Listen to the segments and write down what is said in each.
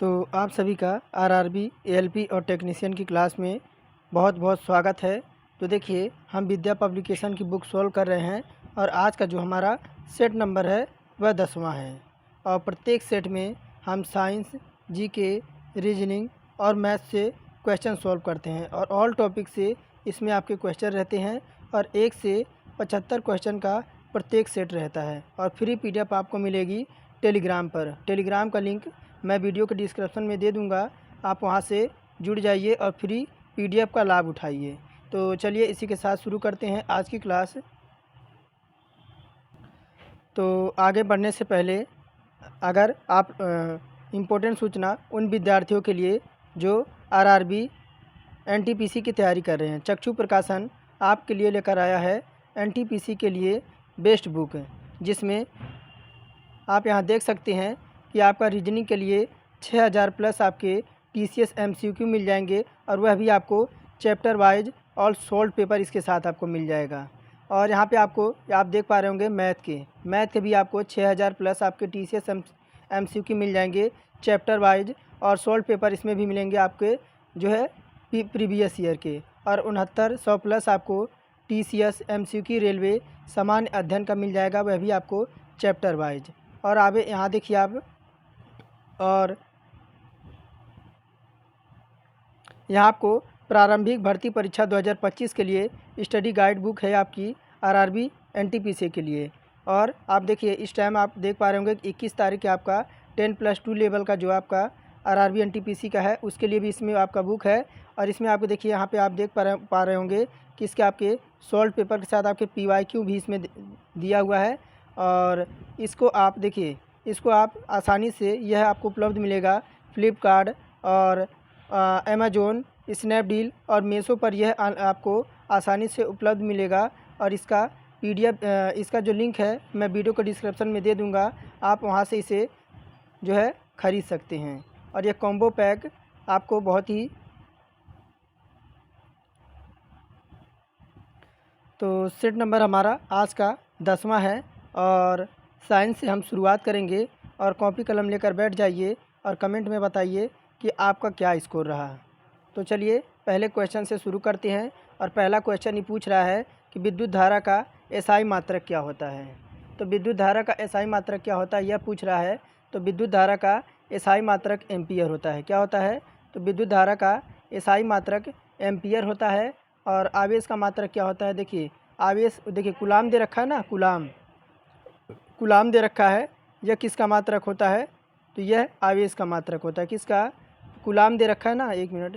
तो आप सभी का आरआरबी, एएलपी और टेक्नीशियन की क्लास में बहुत बहुत स्वागत है। तो देखिए, हम विद्या पब्लिकेशन की बुक सॉल्व कर रहे हैं और आज का जो हमारा सेट नंबर है वह 10वां है। और प्रत्येक सेट में हम साइंस, जीके, रीजनिंग और मैथ से क्वेश्चन सॉल्व करते हैं और ऑल टॉपिक से इसमें आपके क्वेश्चन रहते हैं और 1 से 75 क्वेश्चन का प्रत्येक सेट रहता है। और फ्री पीडीएफ आपको मिलेगी टेलीग्राम पर। टेलीग्राम का लिंक मैं वीडियो के डिस्क्रिप्शन में दे दूंगा, आप वहां से जुड़ जाइए और फ्री पीडीएफ का लाभ उठाइए। तो चलिए इसी के साथ शुरू करते हैं आज की क्लास। तो आगे बढ़ने से पहले अगर आप इम्पोर्टेंट सूचना उन विद्यार्थियों के लिए जो आरआरबी एनटीपीसी की तैयारी कर रहे हैं, चक्षु प्रकाशन आपके लिए लेकर आया है एनटीपीसी के लिए बेस्ट बुक, जिसमें आप यहाँ देख सकते हैं कि आपका रीजनिंग के लिए 6000 प्लस आपके टीसीएस एमसीक्यू मिल जाएंगे और वह भी आपको चैप्टर वाइज और सोल्ड पेपर इसके साथ आपको मिल जाएगा। और यहाँ पे आपको आप देख पा रहे होंगे मैथ के भी आपको 6000 प्लस आपके टीसीएस एमसीक्यू मिल जाएंगे चैप्टर वाइज, और सोल्ड पेपर इसमें भी मिलेंगे आपके जो है प्रीवियस ईयर के। और 6900 प्लस आपको टीसीएस एमसीक्यू रेलवे सामान्य अध्ययन का मिल जाएगा, वह भी आपको चैप्टर वाइज। और आगे यहाँ देखिए आप, और यहाँ आपको प्रारंभिक भर्ती परीक्षा 2025 के लिए स्टडी गाइड बुक है आपकी आरआरबी एनटीपीसी के लिए। और आप देखिए इस टाइम आप देख पा रहे होंगे 21 तारीख के आपका 10+2 लेवल का जो आपका आरआरबी एनटीपीसी का है उसके लिए भी इसमें आपका बुक है। और इसमें आपको देखिए यहाँ पे आप देख पा रहे होंगे कि इसके आपके सॉल्व पेपर के साथ आपके पीवाईक्यू भी इसमें दिया हुआ है। और इसको आप देखिए, इसको आप आसानी से यह आपको उपलब्ध मिलेगा फ्लिपकार्ट और अमेज़ॉन, स्नैपडील और मीशो पर यह आपको आसानी से उपलब्ध मिलेगा। और इसका पीडीएफ इसका जो लिंक है मैं वीडियो को डिस्क्रिप्शन में दे दूंगा, आप वहां से इसे जो है ख़रीद सकते हैं। और यह कॉम्बो पैक आपको बहुत ही, तो सेट नंबर हमारा आज का 10वां है और साइंस से हम शुरुआत करेंगे। और कॉपी कलम लेकर बैठ जाइए और कमेंट में बताइए कि आपका क्या स्कोर रहा। तो चलिए पहले क्वेश्चन से शुरू करते हैं। और पहला क्वेश्चन ये पूछ रहा है कि विद्युत धारा का एसआई मात्रक क्या होता है। तो विद्युत धारा का एसआई मात्रक क्या होता है यह पूछ रहा है। तो विद्युत धारा का एसआई मात्रक एम्पियर होता है। क्या होता है? तो विद्युत धारा का एसआई मात्रक एम्पियर होता है। और आवेश का मात्रक क्या होता है? देखिए आवेश, देखिए कूलाम दे रखा है ना, कूलाम दे रखा है, यह किसका मात्रक होता है? तो यह आवेश का मात्रक होता है। किसका? कूलाम दे रखा है ना, एक मिनट,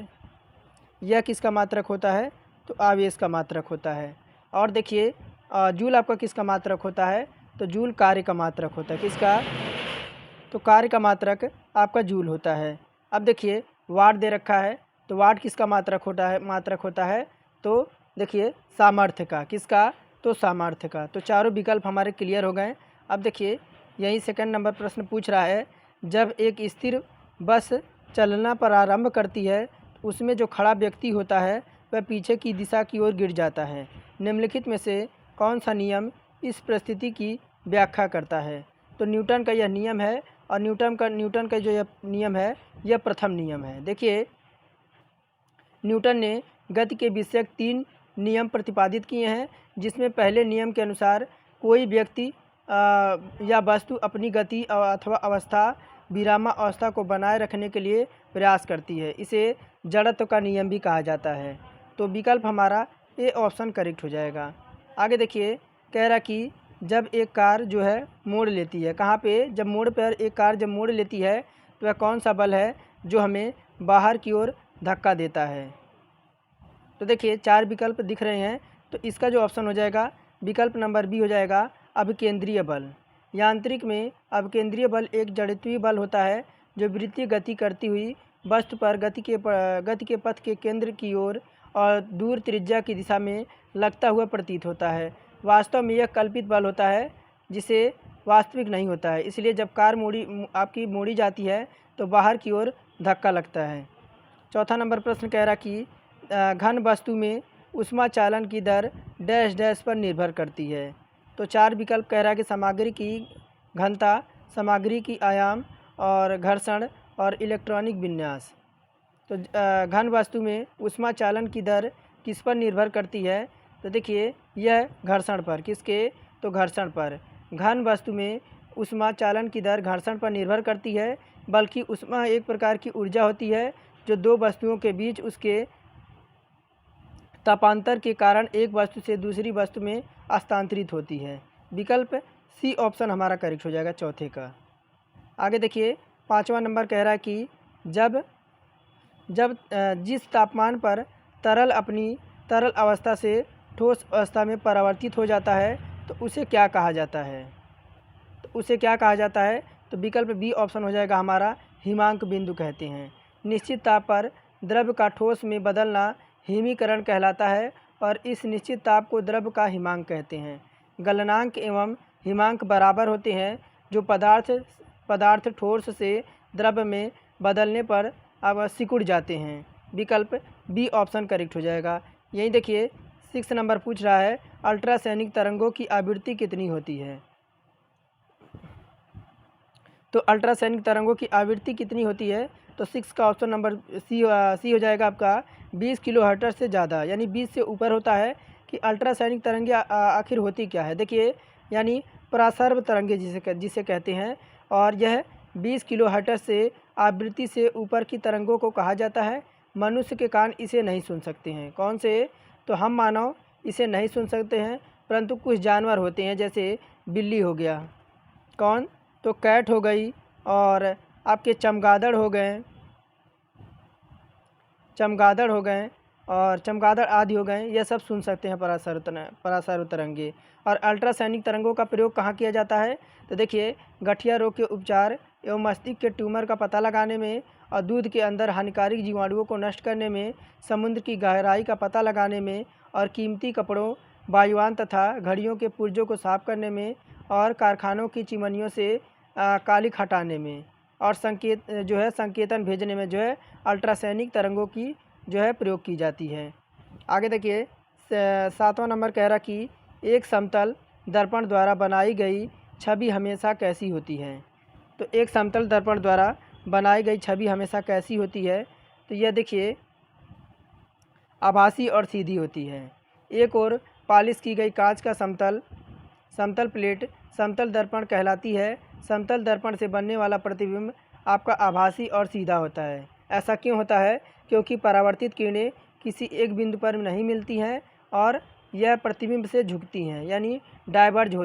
यह किसका मात्रक होता है? तो आवेश का मात्रक होता है। और देखिए जूल आपका किसका मात्रक होता है? तो जूल कार्य का मात्रक होता है। किसका? तो कार्य का मात्रक आपका जूल होता है। अब देखिए वाट दे रखा है, तो वाट किसका मात्रक होता है? तो देखिए सामर्थ्य का। किसका? तो सामर्थ्य का। तो चारों विकल्प हमारे क्लियर हो गए। अब देखिए यही सेकंड नंबर प्रश्न पूछ रहा है, जब एक स्थिर बस चलना प्रारंभ करती है तो उसमें जो खड़ा व्यक्ति होता है वह पीछे की दिशा की ओर गिर जाता है। निम्नलिखित में से कौन सा नियम इस परिस्थिति की व्याख्या करता है? तो न्यूटन का यह नियम है, और न्यूटन का जो यह नियम है यह प्रथम नियम है। देखिए न्यूटन ने गति के विषयक 3 नियम प्रतिपादित किए हैं, जिसमें पहले नियम के अनुसार कोई व्यक्ति या वस्तु अपनी गति अथवा अवस्था विरामावस्था को बनाए रखने के लिए प्रयास करती है। इसे जड़त्व का नियम भी कहा जाता है। तो विकल्प हमारा ए ऑप्शन करेक्ट हो जाएगा। आगे देखिए कह रहा कि जब एक कार जो है मोड़ लेती है, कहाँ पे? जब मोड़ पर एक कार जब मोड़ लेती है तो वह कौन सा बल है जो हमें बाहर की ओर धक्का देता है? तो देखिए 4 विकल्प दिख रहे हैं, तो इसका जो ऑप्शन हो जाएगा विकल्प नंबर बी हो जाएगा, अभिकेंद्रीय बल। यांत्रिक में अभिकेंद्रीय बल एक जड़त्वीय बल होता है जो वृत्तीय गति करती हुई वस्तु पर गति के पथ के केंद्र की ओर और दूर त्रिज्या की दिशा में लगता हुआ प्रतीत होता है। वास्तव में यह कल्पित बल होता है जिसे वास्तविक नहीं होता है। इसलिए जब कार आपकी मोड़ी जाती है तो बाहर की ओर धक्का लगता है। चौथा नंबर प्रश्न कह रहा कि घन वस्तु में ऊष्मा चालन की दर डैश डैश पर निर्भर करती है। तो 4 विकल्प कह रहा है कि सामग्री की घनता, सामग्री की आयाम और घर्षण और इलेक्ट्रॉनिक विन्यास। तो घन वस्तु में ऊष्मा चालन की दर किस पर निर्भर करती है? तो देखिए यह घर्षण पर। किसके? तो घर्षण पर। घन वस्तु में ऊष्मा चालन की दर घर्षण पर निर्भर करती है, बल्कि ऊष्मा एक प्रकार की ऊर्जा होती है जो दो वस्तुओं के बीच उसके तापांतर के कारण एक वस्तु से दूसरी वस्तु में हस्तांतरित होती है। विकल्प सी ऑप्शन हमारा करेक्ट हो जाएगा चौथे का। आगे देखिए 5वां नंबर कह रहा है कि जब जिस तापमान पर तरल अपनी तरल अवस्था से ठोस अवस्था में परावर्तित हो जाता है तो उसे क्या कहा जाता है? तो उसे क्या कहा जाता है? तो विकल्प बी ऑप्शन हो जाएगा हमारा हिमांक बिंदु कहते हैं। निश्चित ताप पर द्रव का ठोस में बदलना हिमीकरण कहलाता है और इस निश्चित ताप को द्रव का हिमांक कहते हैं। गलनांक एवं हिमांक बराबर होते हैं जो पदार्थ ठोस से द्रव में बदलने पर अब सिकुड़ जाते हैं। विकल्प बी ऑप्शन करेक्ट हो जाएगा। यही देखिए 6 नंबर पूछ रहा है अल्ट्रासैनिक तरंगों की आवृत्ति कितनी होती है? तो अल्ट्रासैनिक तरंगों की आवृत्ति कितनी होती है? तो 6 का ऑप्शन नंबर सी हो जाएगा आपका 20 किलोहर्ट्ज़ से ज़्यादा, यानी 20 से ऊपर होता है। कि अल्ट्रासैनिक तरंगे आखिर होती क्या है? देखिए यानी परासर्व तरंगे जिसे कहते हैं, और यह 20 किलोहर्ट्ज़ से आवृत्ति से ऊपर की तरंगों को कहा जाता है। मनुष्य के कान इसे नहीं सुन सकते हैं। कौन से? तो हम मानव इसे नहीं सुन सकते हैं, परंतु कुछ जानवर होते हैं जैसे बिल्ली हो गया, कौन? तो कैट हो गई, और आपके चमगादड़ हो गए और चमगादड़ आदि हो गए, यह सब सुन सकते हैं परासर्व तरंगे। और अल्ट्रासैनिक तरंगों का प्रयोग कहाँ किया जाता है? तो देखिए गठिया रोग के उपचार एवं मस्तिष्क के ट्यूमर का पता लगाने में, और दूध के अंदर हानिकारक जीवाणुओं को नष्ट करने में, समुद्र की गहराई का पता लगाने में, और कीमती कपड़ों, वायुयान तथा घड़ियों के पुर्जों को साफ करने में, और कारखानों की चिमनियों से कालिख हटाने में, और संकेतन भेजने में अल्ट्रासैनिक तरंगों की प्रयोग की जाती है। आगे देखिए 7वां नंबर कह रहा कि एक समतल दर्पण द्वारा बनाई गई छवि हमेशा कैसी होती है? तो एक समतल दर्पण द्वारा बनाई गई छवि हमेशा कैसी होती है? तो यह देखिए आभासी और सीधी होती है। एक और पॉलिश की गई कांच का समतल प्लेट समतल दर्पण कहलाती है। समतल दर्पण से बनने वाला प्रतिबिंब आपका आभासी और सीधा होता है। ऐसा क्यों होता है? क्योंकि परावर्तित किरणें किसी एक बिंदु पर नहीं मिलती हैं और यह प्रतिबिंब से झुकती हैं, यानी डाइवर्ज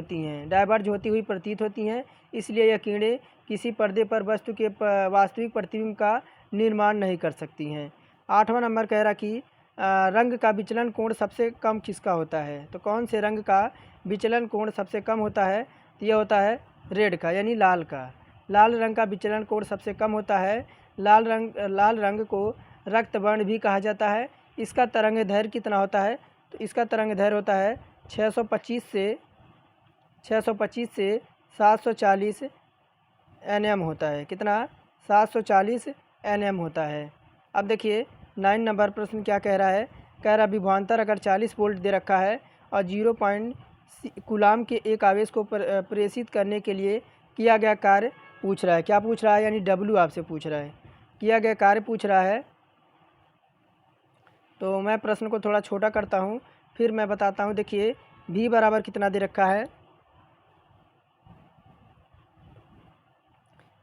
होती हुई प्रतीत होती हैं। इसलिए यह किरणें किसी पर्दे पर वस्तु के वास्तविक प्रतिबिंब का निर्माण नहीं कर सकती हैं। 8वां नंबर कह रहा कि रंग का विचलन कोण सबसे कम किसका होता है? तो कौन से रंग का विचलन कोण सबसे कम होता है? तो यह होता है रेड का, यानी लाल का। लाल रंग का विचलन कोण सबसे कम होता है। लाल रंग को रक्त वर्ण भी कहा जाता है। इसका तरंग दैर्घ्य कितना होता है? तो इसका तरंग दैर्घ्य होता है 625 से 740 nm होता है। कितना? 740 nm होता है। अब देखिए 9 नंबर प्रश्न क्या कह रहा है? कह रहा विभवांतर अगर 40 वोल्ट दे रखा है और 0 कूलाम के एक आवेश को प्रेषित करने के लिए किया गया कार्य पूछ रहा है। क्या पूछ रहा है? यानी W आपसे पूछ रहा है, किया गया कार्य पूछ रहा है। तो मैं प्रश्न को थोड़ा छोटा करता हूँ, फिर मैं बताता हूँ। देखिए V बराबर कितना दे रखा है?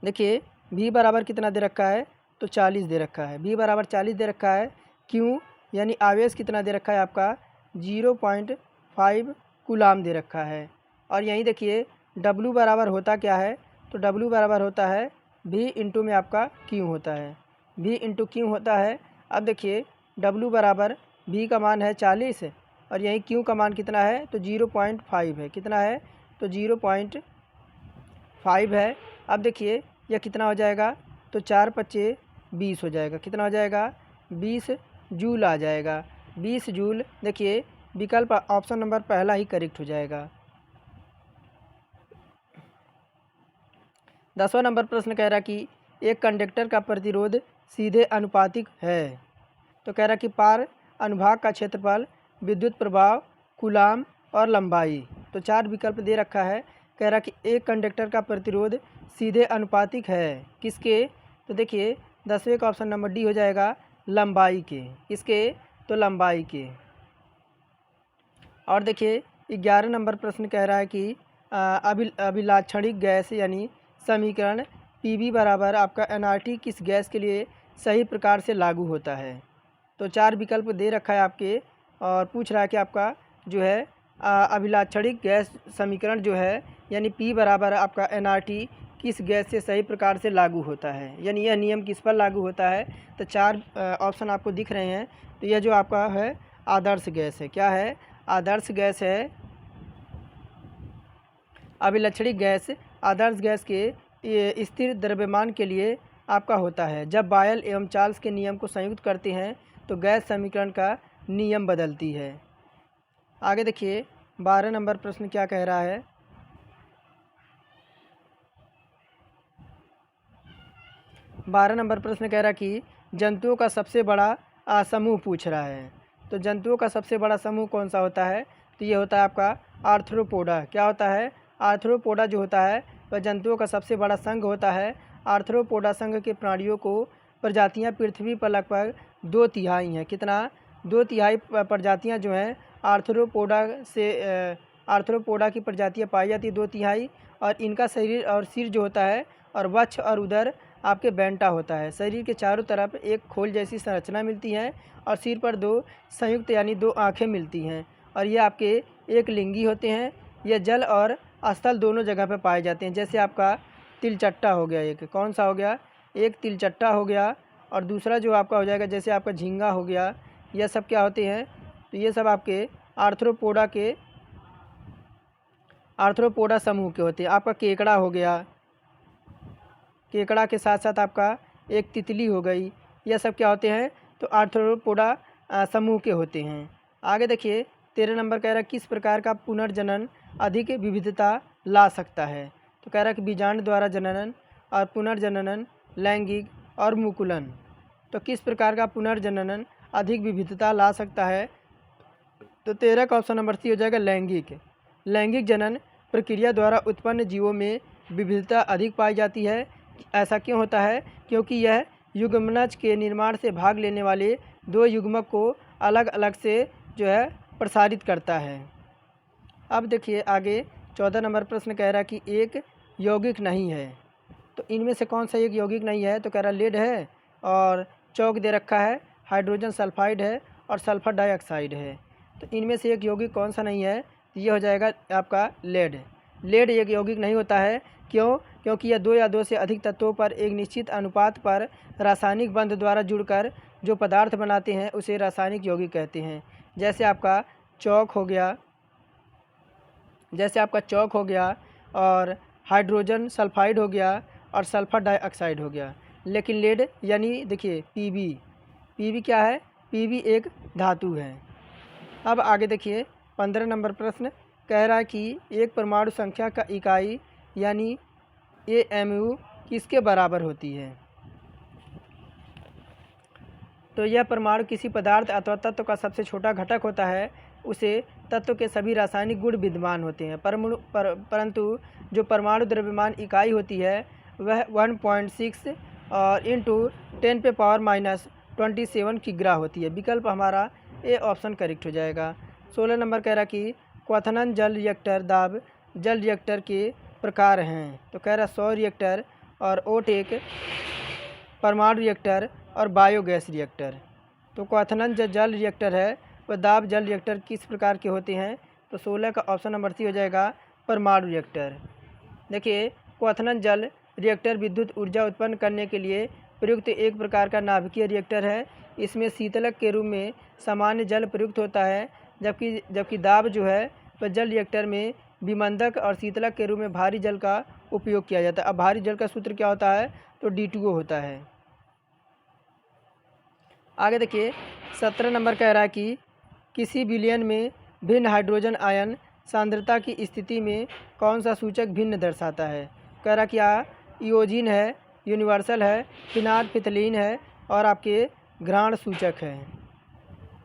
देखिए V बराबर कितना दे रखा है? तो 40 दे रखा है। V बराबर 40 दे रखा है। क्यों? यानी आवेश कितना दे रखा है आपका? 0.5 कूलाम दे रखा है। और यहीं देखिए W बराबर होता क्या है? तो W बराबर होता है V इंटू में आपका Q होता है। V इंटू Q होता है। अब देखिए W बराबर V का मान है 40 और यहीं Q का मान कितना है? तो 0.5 है। कितना है? तो 0.5 है। अब देखिए यह कितना हो जाएगा? तो 4 × 20 हो जाएगा। कितना हो जाएगा? 20 जूल आ जाएगा। 20 जूल। देखिए विकल्प ऑप्शन नंबर पहला ही करेक्ट हो जाएगा। 10वां नंबर प्रश्न कह रहा कि एक कंडक्टर का प्रतिरोध सीधे अनुपातिक है। तो कह रहा कि पार अनुभाग का क्षेत्रफल, विद्युत प्रभाव, कूलाम और लंबाई। तो 4 विकल्प दे रखा है। कह रहा कि एक कंडक्टर का प्रतिरोध सीधे अनुपातिक है। किसके? तो देखिए 10वें का ऑप्शन नंबर डी हो जाएगा लंबाई के। किसके? तो लंबाई के। और देखिए 11 नंबर प्रश्न कह रहा है कि अभिलाक्षणिक गैस यानी समीकरण पीवी बराबर आपका एनआरटी किस गैस के लिए सही प्रकार से लागू होता है। तो 4 विकल्प दे रखा है आपके और पूछ रहा है कि आपका जो है अभिलाक्षणिक गैस समीकरण जो है यानी पी बराबर आपका एनआरटी किस गैस से सही प्रकार से लागू होता है, यानी यह नियम किस पर लागू होता है। तो 4 ऑप्शन आपको दिख रहे हैं। तो यह जो आपका है आदर्श गैस है। क्या है? आदर्श गैस है। अभिलक्षणिक गैस आदर्श गैस के ये स्थिर द्रव्यमान के लिए आपका होता है। जब बायल एवं चार्ल्स के नियम को संयुक्त करते हैं तो गैस समीकरण का नियम बदलती है। आगे देखिए 12 नंबर प्रश्न क्या कह रहा है। 12 नंबर प्रश्न कह रहा है कि जंतुओं का सबसे बड़ा समूह पूछ रहा है। तो जंतुओं का सबसे बड़ा समूह कौन सा होता है? तो ये होता है आपका आर्थ्रोपोडा। क्या होता है? आर्थ्रोपोडा जो होता है वह जंतुओं का सबसे बड़ा संघ होता है। आर्थ्रोपोडा संघ के प्राणियों को प्रजातियां पृथ्वी पर लगभग 2/3 हैं। कितना? 2/3 प्रजातियां जो हैं आर्थ्रोपोडा से आर्थ्रोपोडा की प्रजातियां पाई जाती है 2/3। और इनका शरीर और सिर जो होता है और वक्ष और उदर आपके बैंटा होता है। शरीर के चारों तरफ एक खोल जैसी संरचना मिलती है और सिर पर 2 संयुक्त यानी 2 आँखें मिलती हैं और ये आपके एक लिंगी होते हैं। यह जल और स्थल दोनों जगह पर पाए जाते हैं। जैसे आपका तिलचट्टा हो गया, एक कौन सा हो गया? एक तिलचट्टा हो गया और दूसरा जो आपका हो जाएगा जैसे आपका झींगा हो गया। यह सब क्या होते हैं? तो ये सब आपके आर्थ्रोपोडा समूह के होते हैं। आपका केकड़ा हो गया, केकड़ा के साथ साथ आपका एक तितली हो गई। यह सब क्या होते हैं? तो आर्थ्रोपोडा समूह के होते हैं। आगे देखिए 13 नंबर कह रहा है किस प्रकार का पुनर्जनन अधिक विविधता ला सकता है। तो कह रहा है कि बीजांड द्वारा जननन और पुनर्जनन, लैंगिक और मुकुलन। तो किस प्रकार का पुनर्जनन अधिक विविधता ला सकता है? तो 13 का ऑप्शन नंबर सी हो जाएगा लैंगिक। लैंगिक जनन प्रक्रिया द्वारा उत्पन्न जीवों में विविधता अधिक पाई जाती है। ऐसा क्यों होता है? क्योंकि यह युग्मनज के निर्माण से भाग लेने वाले 2 युग्मक को अलग अलग से जो है प्रसारित करता है। अब देखिए आगे 14 नंबर प्रश्न कह रहा है कि एक यौगिक नहीं है। तो इनमें से कौन सा एक यौगिक नहीं है? तो कह रहा लेड है और चौक दे रखा है, हाइड्रोजन सल्फाइड है और सल्फर डाइऑक्साइड है। तो इनमें से एक यौगिक कौन सा नहीं है? तो ये हो जाएगा आपका लेड। लेड एक यौगिक नहीं होता है। क्यों? क्योंकि यह 2 या 2 से अधिक तत्वों पर एक निश्चित अनुपात पर रासायनिक बंध द्वारा जुड़कर जो पदार्थ बनाते हैं उसे रासायनिक यौगिक कहते हैं। जैसे आपका चौक हो गया, और हाइड्रोजन सल्फाइड हो गया और सल्फर डाइऑक्साइड हो गया। लेकिन लेड यानी देखिए पीबी क्या है? पीबी एक धातु है। अब आगे देखिए 15 नंबर प्रश्न कह रहा है कि एक परमाणु संख्या का इकाई यानी AMU किसके बराबर होती है? तो यह परमाणु किसी पदार्थ अथवा तत्व का सबसे छोटा घटक होता है। उसे तत्व के सभी रासायनिक गुण विद्यमान होते हैं परंतु जो परमाणु द्रव्यमान इकाई होती है वह 1.6 और इंटू 10⁻⁻27 किग्रा होती है। विकल्प हमारा ए ऑप्शन करेक्ट हो जाएगा। 16 नंबर कह रहा कि क्वथनन जल रिएक्टर दाब जल रिएक्टर के प्रकार हैं। तो कह रहा सौर रिएक्टर और ओटेक, परमाणु रिएक्टर और बायोगैस रिएक्टर। तो क्वथनन जो जल रिएक्टर है वह दाब जल रिएक्टर किस प्रकार के होते हैं? तो 16 का ऑप्शन नंबर सी हो जाएगा परमाणु रिएक्टर। देखिए क्वथनन जल रिएक्टर विद्युत ऊर्जा उत्पन्न करने के लिए प्रयुक्त एक प्रकार का नाभिकीय रिएक्टर है। इसमें शीतलक के रूप में सामान्य जल प्रयुक्त होता है, जबकि दाब जो है वह जल रिएक्टर में विमंदक और शीतलक के रूप में भारी जल का उपयोग किया जाता है। अब भारी जल का सूत्र क्या होता है? तो D2O होता है। आगे देखिए 17 नंबर कह रहा है कि किसी विलयन में भिन्न हाइड्रोजन आयन सांद्रता की स्थिति में कौन सा सूचक भिन्न दर्शाता है? कह रहा क्या इओजीन है, यूनिवर्सल है, फिनाल्फिथलीन है और आपके घ्राण सूचक है।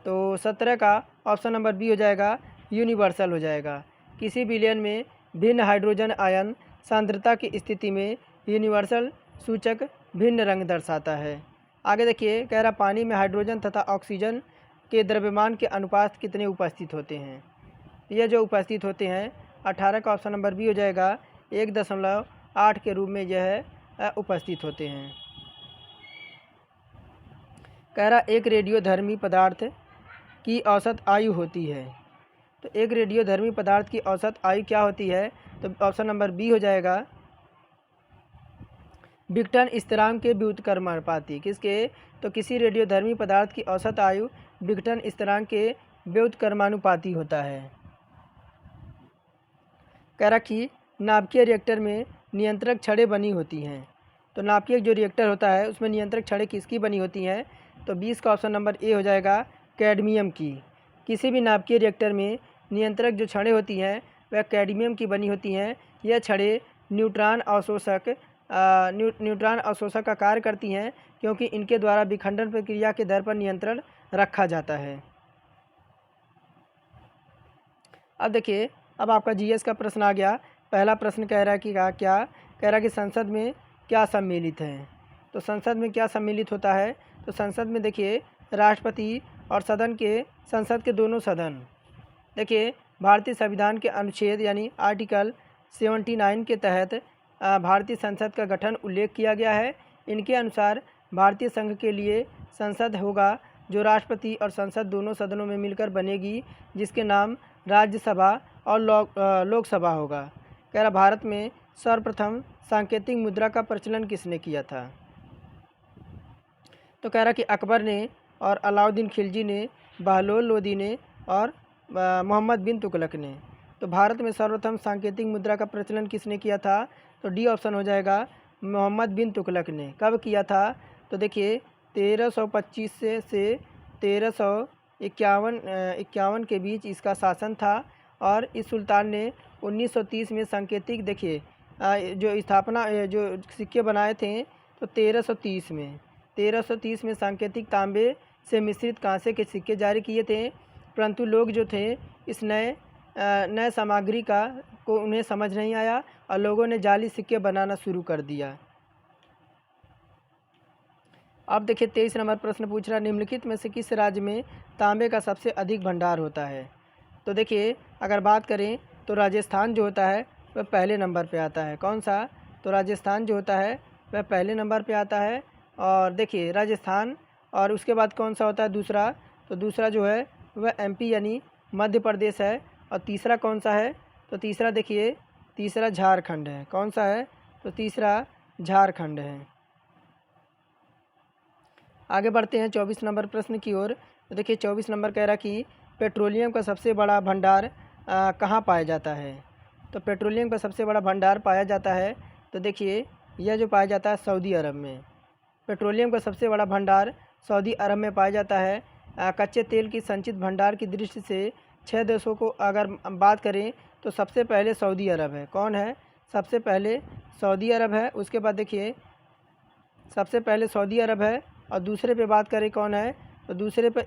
तो 17 का ऑप्शन नंबर बी हो जाएगा यूनिवर्सल हो जाएगा। किसी विलयन में भिन्न हाइड्रोजन आयन सांद्रता की स्थिति में यूनिवर्सल सूचक भिन्न रंग दर्शाता है। आगे देखिए, कह रहा पानी में हाइड्रोजन तथा ऑक्सीजन के द्रव्यमान के अनुपात कितने उपस्थित होते हैं। यह जो उपस्थित होते हैं 18 का ऑप्शन नंबर बी हो जाएगा, 1.8 के रूप में यह उपस्थित होते हैं। कह रहा एक रेडियोधर्मी पदार्थ की औसत आयु होती है। तो एक रेडियोधर्मी पदार्थ की औसत आयु क्या होती है, तो ऑप्शन नंबर बी हो जाएगा, विघटन स्थिरांक के व्युत्क्रमानुपाती। किसके, तो किसी रेडियोधर्मी पदार्थ की औसत आयु विघटन स्थिरांक के व्युत्क्रमानुपाती होता है। कह रहा कि नाभिकीय रिएक्टर में नियंत्रक छड़ें बनी होती हैं। तो नाभिकीय जो रिएक्टर होता है उसमें नियंत्रक छड़ें किसकी बनी होती हैं, तो 20 का ऑप्शन नंबर ए हो जाएगा, कैडमियम की। किसी भी नाभिकीय रिएक्टर में नियंत्रक जो छड़ें होती हैं वह कैडमियम की बनी होती हैं। यह छड़ें न्यूट्रॉन अवशोषक का कार्य करती हैं, क्योंकि इनके द्वारा विखंडन प्रक्रिया के दर पर नियंत्रण रखा जाता है। अब देखिए, अब आपका जीएस का प्रश्न आ गया। पहला प्रश्न कह रहा है कि क्या कह रहा है कि संसद में क्या सम्मिलित है। तो संसद में क्या सम्मिलित होता है, तो संसद में देखिए राष्ट्रपति और संसद के दोनों सदन। देखिए, भारतीय संविधान के अनुच्छेद यानी आर्टिकल 79 के तहत भारतीय संसद का गठन उल्लेख किया गया है। इनके अनुसार भारतीय संघ के लिए संसद होगा जो राष्ट्रपति और संसद दोनों सदनों में मिलकर बनेगी, जिसके नाम राज्यसभा और लोकसभा होगा। कह रहा भारत में सर्वप्रथम सांकेतिक मुद्रा का प्रचलन किसने किया था। तो कह रहा कि अकबर ने और अलाउद्दीन खिलजी ने, बहलोल लोदी ने और मोहम्मद बिन तुगलक ने। तो भारत में सर्वप्रथम सांकेतिक मुद्रा का प्रचलन किसने किया था, तो डी ऑप्शन हो जाएगा, मोहम्मद बिन तुगलक ने। कब किया था, तो देखिए 1325 से 1351 के बीच इसका शासन था। और इस सुल्तान ने 1930 में सांकेतिक, देखिए जो स्थापना जो सिक्के बनाए थे तो 1330 में सांकेतिक तांबे से मिश्रित कांसे के सिक्के जारी किए थे। परंतु लोग जो थे इस नए सामग्री को उन्हें समझ नहीं आया और लोगों ने जाली सिक्के बनाना शुरू कर दिया। अब देखिए 23 नंबर प्रश्न पूछ रहा, निम्नलिखित में से किस राज्य में तांबे का सबसे अधिक भंडार होता है। तो देखिए अगर बात करें तो राजस्थान जो होता है वह पहले नंबर पे आता है। कौन सा, तो राजस्थान जो होता है वह पहले नंबर पे आता है। और देखिए राजस्थान, और उसके बाद कौन सा होता है दूसरा, तो दूसरा जो है वह एमपी यानी मध्य प्रदेश है। और तीसरा कौन सा है, तो तीसरा देखिए तीसरा झारखंड है। कौन सा है, तो तीसरा झारखंड है। आगे बढ़ते हैं 24 नंबर प्रश्न की ओर। तो देखिए 24 नंबर कह रहा कि पेट्रोलियम का सबसे बड़ा भंडार कहाँ पाया जाता है। तो पेट्रोलियम का सबसे बड़ा भंडार पाया जाता है, तो देखिए यह जो पाया जाता है सऊदी अरब में। पेट्रोलियम का सबसे बड़ा भंडार सऊदी अरब में पाया जाता है। कच्चे तेल की संचित भंडार की दृष्टि से 6 देशों को अगर बात करें तो सबसे पहले सऊदी अरब है। कौन है, सबसे पहले सऊदी अरब है। उसके बाद देखिए सबसे पहले सऊदी अरब है, और दूसरे पे बात करें कौन है, तो दूसरे पे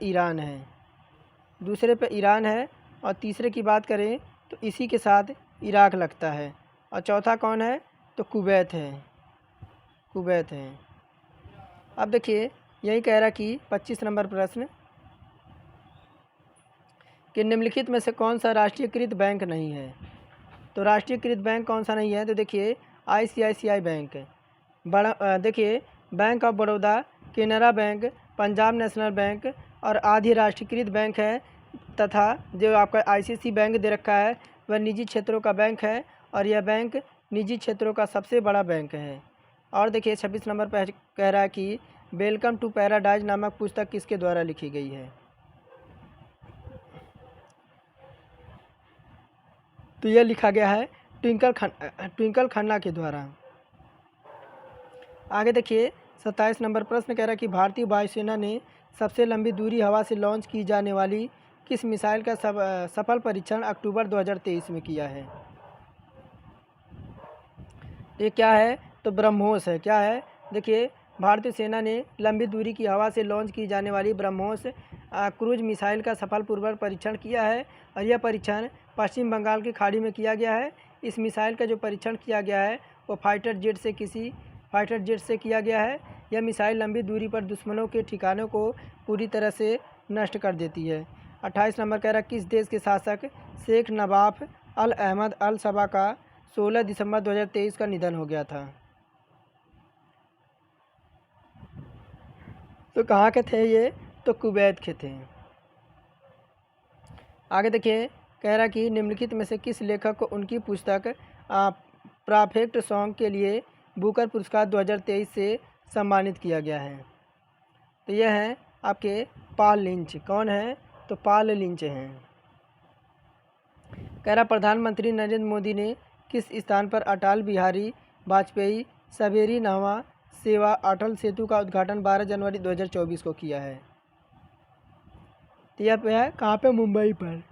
ईरान है। और तीसरे की बात करें तो इसी के साथ इराक लगता है। और चौथा कौन है, तो कुवैत है। अब देखिए यही कह रहा कि 25 नंबर प्रश्न कि निम्नलिखित में से कौन सा राष्ट्रीयकृत बैंक नहीं है। तो राष्ट्रीयकृत बैंक कौन सा नहीं है, तो देखिए ICICI बैंक, देखिए bank of Baroda, Canara bank, Punjab national bank और आधी राष्ट्रीयकृत बैंक है। तथा जो आपका ICICI बैंक दे रखा है वह निजी क्षेत्रों का बैंक है, और यह बैंक निजी क्षेत्रों का सबसे बड़ा बैंक है। और देखिए 26 नंबर पर कह रहा है कि वेलकम टू पैराडाइज नामक पुस्तक किसके द्वारा लिखी गई है। तो यह लिखा गया है ट्विंकल खन्ना के द्वारा। आगे देखिए 27 नंबर प्रश्न कह रहा है कि भारतीय वायुसेना ने सबसे लंबी दूरी हवा से लॉन्च की जाने वाली किस मिसाइल का सफल परीक्षण अक्टूबर 2023 में किया है। ये क्या है, तो ब्रह्मोस है। क्या है, देखिए भारतीय सेना ने लंबी दूरी की हवा से लॉन्च की जाने वाली ब्रह्मोस क्रूज मिसाइल का सफलपूर्वक परीक्षण किया है, और यह परीक्षण पश्चिम बंगाल की खाड़ी में किया गया है। इस मिसाइल का जो परीक्षण किया गया है वो फाइटर जेट से किसी फाइटर जेट से किया गया है। यह मिसाइल लंबी दूरी पर दुश्मनों के ठिकानों को पूरी तरह से नष्ट कर देती है। 28 नंबर कह रहा किस देश के शासक शेख नवाफ अल अहमद अल सबा का 16 दिसंबर 2023 का निधन हो गया था। तो कहाँ के थे ये? तो कुवैत के थे। आगे देखिए, कह रहा कि निम्नलिखित में से किस लेखक को उनकी पुस्तक परफेक्ट सॉन्ग के लिए बुकर पुरस्कार 2023 से सम्मानित किया गया है? तो यह है आपके पॉल लिंच। कौन है? तो पॉल लिंच हैं। कह रहा प्रधानमंत्री नरेंद्र मोदी ने किस स्थान पर अटल बिहारी वाजपेयी सवेरी नहवा सेवा अटल सेतु का उद्घाटन 12 जनवरी 2024 को किया है? तो यह पे है कहाँ पे? मुंबई पर।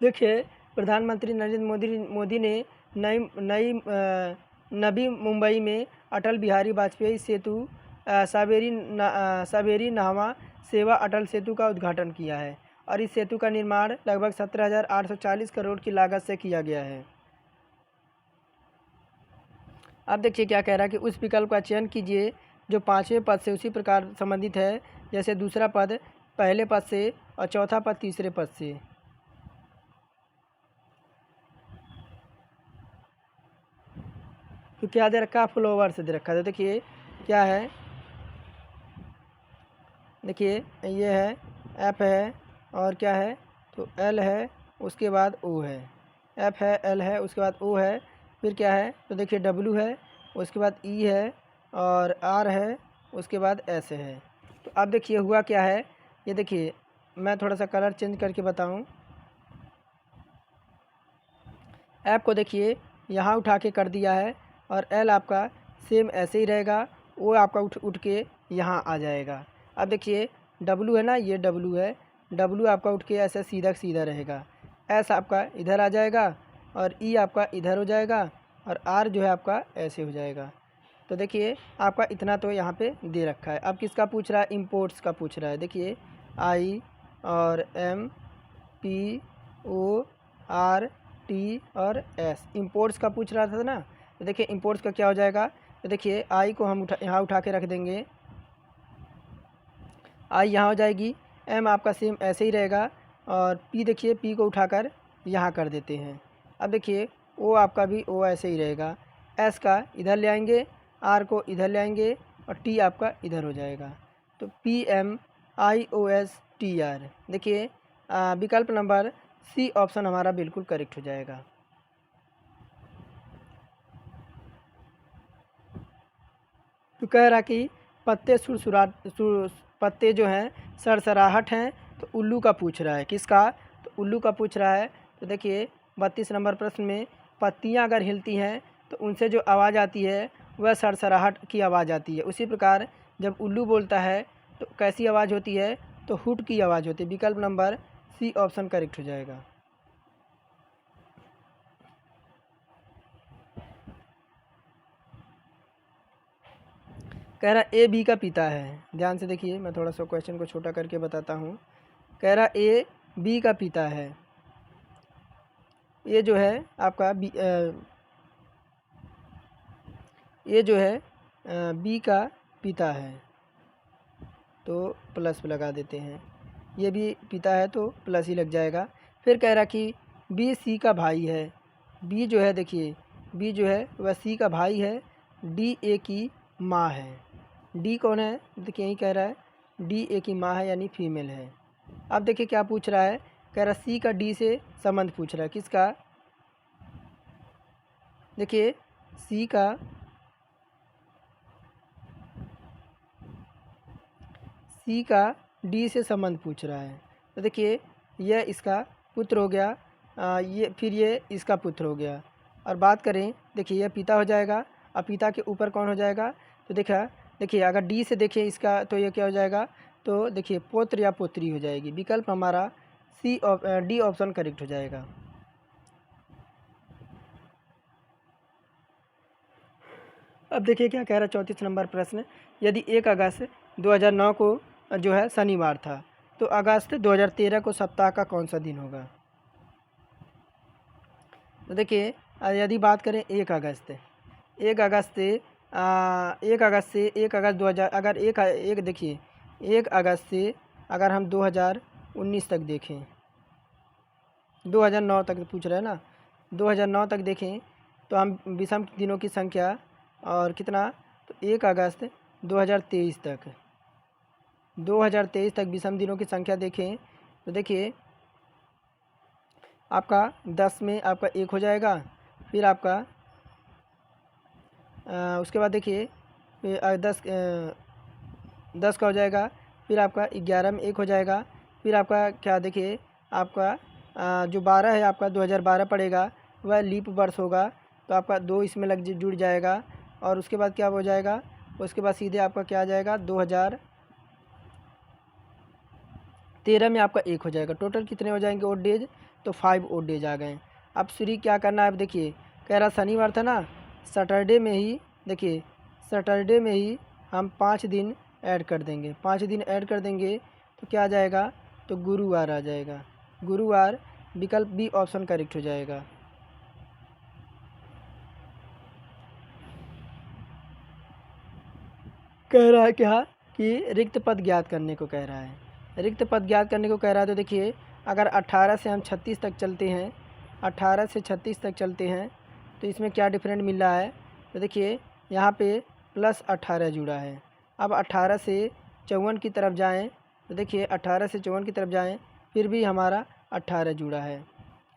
देखिए, प्रधानमंत्री नरेंद्र मोदी ने नवी मुंबई में अटल बिहारी वाजपेयी सेतु सवेरी नहवा सेवा अटल सेतु का उद्घाटन किया है और इस सेतु का निर्माण लगभग 17,840 करोड़ की लागत से किया गया है। अब देखिए क्या कह रहा है कि उस विकल्प का चयन कीजिए जो पाँचवें पद से उसी प्रकार संबंधित है, जैसे दूसरा पद पहले पद से और चौथा पद तीसरे पद से। तो क्या दे रखा? फ्लोवर से दे रखा है। तो देखिए क्या है, देखिए ये है एफ है और क्या है? तो एल है, उसके बाद ओ है। एफ है, एल है, उसके बाद ओ है, फिर क्या है? तो देखिए डब्लू है, उसके बाद ई है और आर है, उसके बाद एस है। तो अब देखिए हुआ क्या है, ये देखिए मैं थोड़ा सा कलर चेंज करके बताऊं। ऐप को देखिए यहाँ उठा के कर दिया है और एल आपका सेम ऐसे ही रहेगा, वो आपका उठ के यहाँ आ जाएगा। अब देखिए डब्लू है ना, ये डब्लू है, डब्लू आपका उठ के ऐसा सीधा सीधा रहेगा। एस आपका इधर आ जाएगा और ई आपका इधर हो जाएगा और आर जो है आपका ऐसे हो जाएगा। तो देखिए आपका इतना तो यहाँ पे दे रखा है। अब किसका पूछ रहा है? इम्पोर्ट्स का पूछ रहा है। देखिए आई और M P O R T और एस, इम्पोर्ट्स का पूछ रहा था ना। तो देखिए इम्पोर्ट्स का क्या हो जाएगा? तो देखिए आई को हम यहाँ उठा के रख देंगे, आई यहाँ हो जाएगी, एम आपका सेम ऐसे ही रहेगा और पी देखिए पी को उठाकर यहाँ कर देते हैं। अब देखिए ओ आपका भी ओ ऐसे ही रहेगा, एस का इधर ले आएंगे, आर को इधर ले आएंगे और टी आपका इधर हो जाएगा। तो पी एम आई ओ एस टी आर। देखिए विकल्प नंबर सी ऑप्शन हमारा बिल्कुल करेक्ट हो जाएगा। तो कह रहा कि पत्ते पत्ते जो हैं सरसराहट हैं, तो उल्लू का पूछ रहा है। किसका? तो उल्लू का पूछ रहा है। तो देखिए 32 नंबर प्रश्न में पत्तियां अगर हिलती हैं तो उनसे जो आवाज़ आती है वह सरसराहट की आवाज़ आती है। उसी प्रकार जब उल्लू बोलता है तो कैसी आवाज़ होती है? तो हुट की आवाज़ होती है। विकल्प नंबर सी ऑप्शन करेक्ट हो जाएगा। कह रहा ए बी का पिता है। ध्यान से देखिए, मैं थोड़ा सा क्वेश्चन को छोटा करके बताता हूँ। कह रहा ए बी का पिता है। ये जो है आपका ये जो है बी का पिता है, तो प्लस लगा देते हैं। ये भी पिता है तो प्लस ही लग जाएगा। फिर कह रहा कि बी सी का भाई है। बी जो है देखिए, बी जो है वह सी का भाई है, डी ए की माँ है। डी कौन है? देखिए यही कह रहा है डी ए की माँ है, यानी फीमेल है। अब देखिए क्या पूछ रहा है, कह रहा सी का डी से संबंध पूछ रहा है। किसका? देखिए सी का डी से संबंध पूछ रहा है। तो देखिए यह इसका पुत्र हो गया, ये फिर ये इसका पुत्र हो गया। और बात करें, देखिए यह पिता हो जाएगा और पिता के ऊपर कौन हो जाएगा? तो देखिए अगर डी से देखें इसका तो ये क्या हो जाएगा? तो देखिए पुत्र या पुत्री हो जाएगी। विकल्प हमारा डी ऑप्शन करेक्ट हो जाएगा। अब देखिए क्या कह रहा है 34 नंबर प्रश्न, यदि 1 अगस्त 2009 को जो है शनिवार था तो अगस्त 2013 को सप्ताह का कौन सा दिन होगा? तो देखिए यदि बात करें 1 अगस्त 1 अगस्त 2000, अगर एक देखिए 1 अगस्त से अगर हम 2019 तक देखें, 2009 तक पूछ रहे हैं ना, 2009 तक देखें तो हम विषम दिनों की संख्या और कितना, तो 1 अगस्त 2023 तक, 2023 तक विषम दिनों की संख्या देखें तो देखिए आपका 10 में आपका 1 हो जाएगा, फिर आपका उसके बाद देखिए 10 का हो जाएगा, फिर आपका 11 में 1 हो जाएगा, फिर आपका क्या देखिए आपका जो 12 है आपका 2012 पड़ेगा, वह लीप वर्ष होगा, तो आपका 2 इसमें जुड़ जाएगा, और उसके बाद क्या हो जाएगा, उसके बाद सीधे आपका क्या आ जाएगा 2013 में आपका 1 हो जाएगा। टोटल कितने हो जाएंगे ओड डेज, तो 5 ओड डेज आ गए। अब श्री क्या करना है, अब देखिए कह रहा शनिवार था ना, सैटरडे में ही देखिए सैटरडे में ही हम 5 दिन ऐड कर देंगे, 5 दिन ऐड कर देंगे तो क्या आ जाएगा, तो गुरुवार आ जाएगा। गुरुवार विकल्प बी ऑप्शन करेक्ट हो जाएगा। कह रहा है क्या कि रिक्त पद ज्ञात करने को कह रहा है, रिक्त पद ज्ञात करने को कह रहा है। तो देखिए अगर 18 से हम 36 तक चलते हैं, 18 से 36 तक चलते हैं तो इसमें क्या डिफरेंट मिल रहा है, तो देखिए यहाँ पे प्लस 18 जुड़ा है। अब 18 से 54 की तरफ जाएं तो देखिए 18 से 54 की तरफ जाएं, फिर भी हमारा 18 जुड़ा है।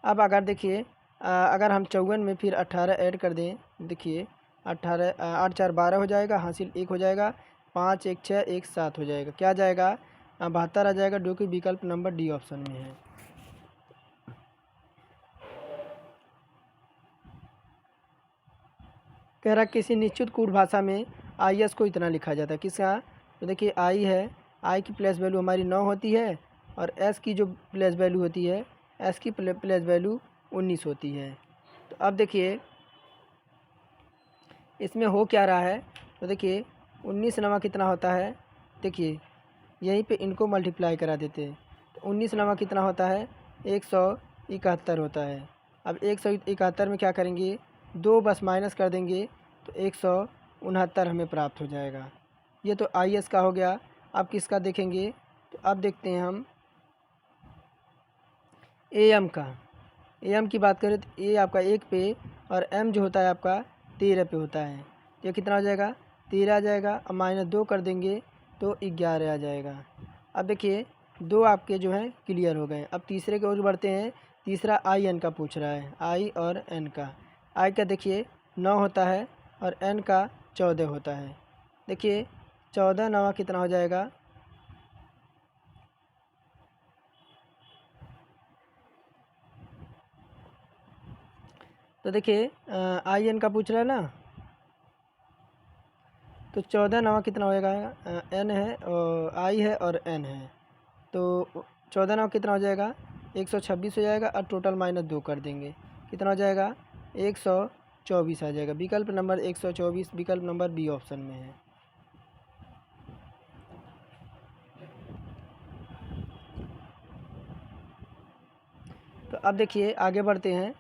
अब अगर देखिए अगर हम 54 में फिर 18 ऐड कर दें, देखिए 18 8 4 12 हो जाएगा, हासिल 1 हो जाएगा, 5 1 6 1 7 हो जाएगा, क्या जाएगा 72 आ जाएगा, जो कि विकल्प नंबर डी ऑप्शन में है। कह रहा किसी निश्चित कूट भाषा में आई एस को इतना लिखा जाता है, किसका, तो देखिए आई है, आई की प्लेस वैल्यू हमारी 9 होती है, और एस की जो प्लेस वैल्यू होती है, एस की प्लेस वैल्यू 19 होती है। तो अब देखिए इसमें हो क्या रहा है, तो देखिए 19 नवा कितना होता है, देखिए यहीं पे इनको मल्टीप्लाई करा देते हैं, तो 19 नवा कितना होता है, 171 होता है। अब 171 में क्या करेंगे, 2 बस माइनस कर देंगे तो 169 हमें प्राप्त हो जाएगा। ये तो आई एस का हो गया। अब किसका देखेंगे, तो अब देखते हैं हम ए एम का। ए एम की बात करें तो ए आपका 1 पे और एम जो होता है आपका 13 पे होता है। ये कितना हो जाएगा, 13 आ जाएगा, अब -2 कर देंगे तो 11 आ जाएगा। अब देखिए 2 आपके जो हैं क्लियर हो गए। अब तीसरे की ओर बढ़ते हैं। तीसरा आई एन का पूछ रहा है, आई और एन का। आई का देखिए 9 होता है और एन का 14 होता है। देखिए 14 9 कितना हो जाएगा, तो देखिए आई एन का पूछ रहा है ना, तो 14 9 कितना होएगा, एन है और आई है और एन है, तो 14 9 कितना हो जाएगा, 126 हो जाएगा, और टोटल -2 कर देंगे, कितना हो जाएगा 124 आ जाएगा। विकल्प नंबर 124 विकल्प नंबर बी ऑप्शन में है। तो अब देखिए आगे बढ़ते हैं।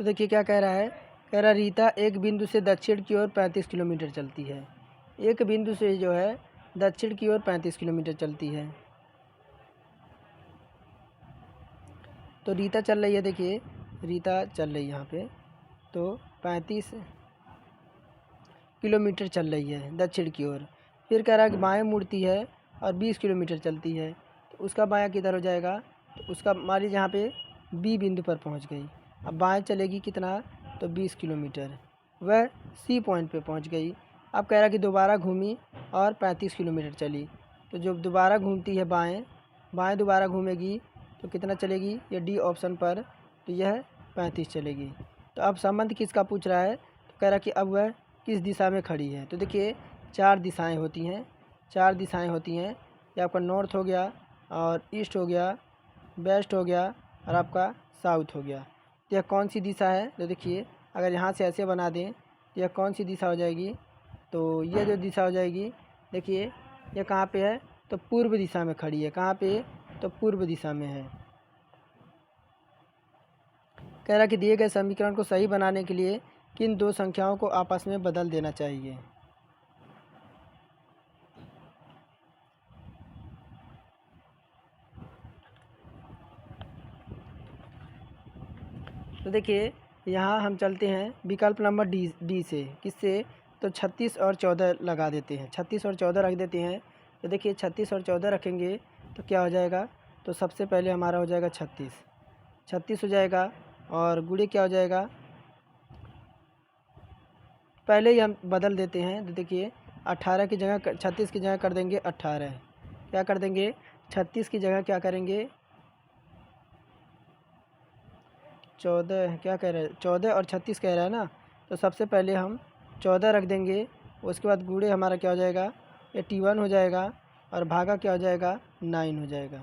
तो देखिए क्या कह रहा है, कह रहा रीता एक बिंदु से दक्षिण की ओर 35 किलोमीटर चलती है। एक बिंदु से जो है दक्षिण की ओर 35 किलोमीटर चलती है। तो रीता चल रही है, देखिए रीता चल रही है यहाँ पे, तो 35 किलोमीटर चल रही है दक्षिण की ओर। फिर कह रहा है कि बाएँ मुड़ती है और 20 किलोमीटर चलती है, तो उसका बायाँ किधर हो जाएगा, तो उसका मान लीजिए यहाँ पे बी बिंदु पर पहुँच गई। अब बाएँ चलेगी कितना, तो 20 किलोमीटर, वह सी पॉइंट पे पहुँच गई। अब कह रहा कि दोबारा घूमी और 35 किलोमीटर चली, तो जब दोबारा घूमती है बाएँ, बाएँ दोबारा घूमेगी तो कितना चलेगी, ये डी ऑप्शन पर, तो यह 35 चलेगी। तो अब संबंध किसका पूछ रहा है, तो कह रहा कि अब वह किस दिशा में खड़ी है। तो देखिए 4 दिशाएं होती हैं, 4 दिशाएं होती हैं। ये आपका नॉर्थ हो गया और ईस्ट हो गया, वेस्ट हो गया और आपका साउथ हो गया। तो यह कौन सी दिशा है, तो देखिए अगर यहाँ से ऐसे बना दें तो यह कौन सी दिशा हो जाएगी, तो यह जो दिशा हो जाएगी, देखिए यह कहाँ पे है, तो पूर्व दिशा में खड़ी है। कहाँ पे, तो पूर्व दिशा में है। कह रहा कि दिए गए समीकरण को सही बनाने के लिए किन दो संख्याओं को आपस में बदल देना चाहिए। तो देखिए यहाँ हम चलते हैं विकल्प नंबर डी से। किससे? तो 36 और 14 लगा देते हैं, 36 और 14 रख देते हैं। तो देखिए 36 और 14 रखेंगे तो क्या हो जाएगा? तो सबसे पहले हमारा हो जाएगा 36 हो जाएगा, और गुणे क्या हो जाएगा? पहले ही हम बदल देते हैं। तो देखिए 18 की जगह 36 की जगह कर देंगे 18। क्या कर देंगे? 36 की जगह क्या करेंगे? 14 क्या कह रहे हैं? 14 और 36 कह रहा है ना। तो सबसे पहले हम 14 रख देंगे, उसके बाद गुणे हमारा क्या हो जाएगा? 81 हो जाएगा, और भागा क्या हो जाएगा? 9 हो जाएगा,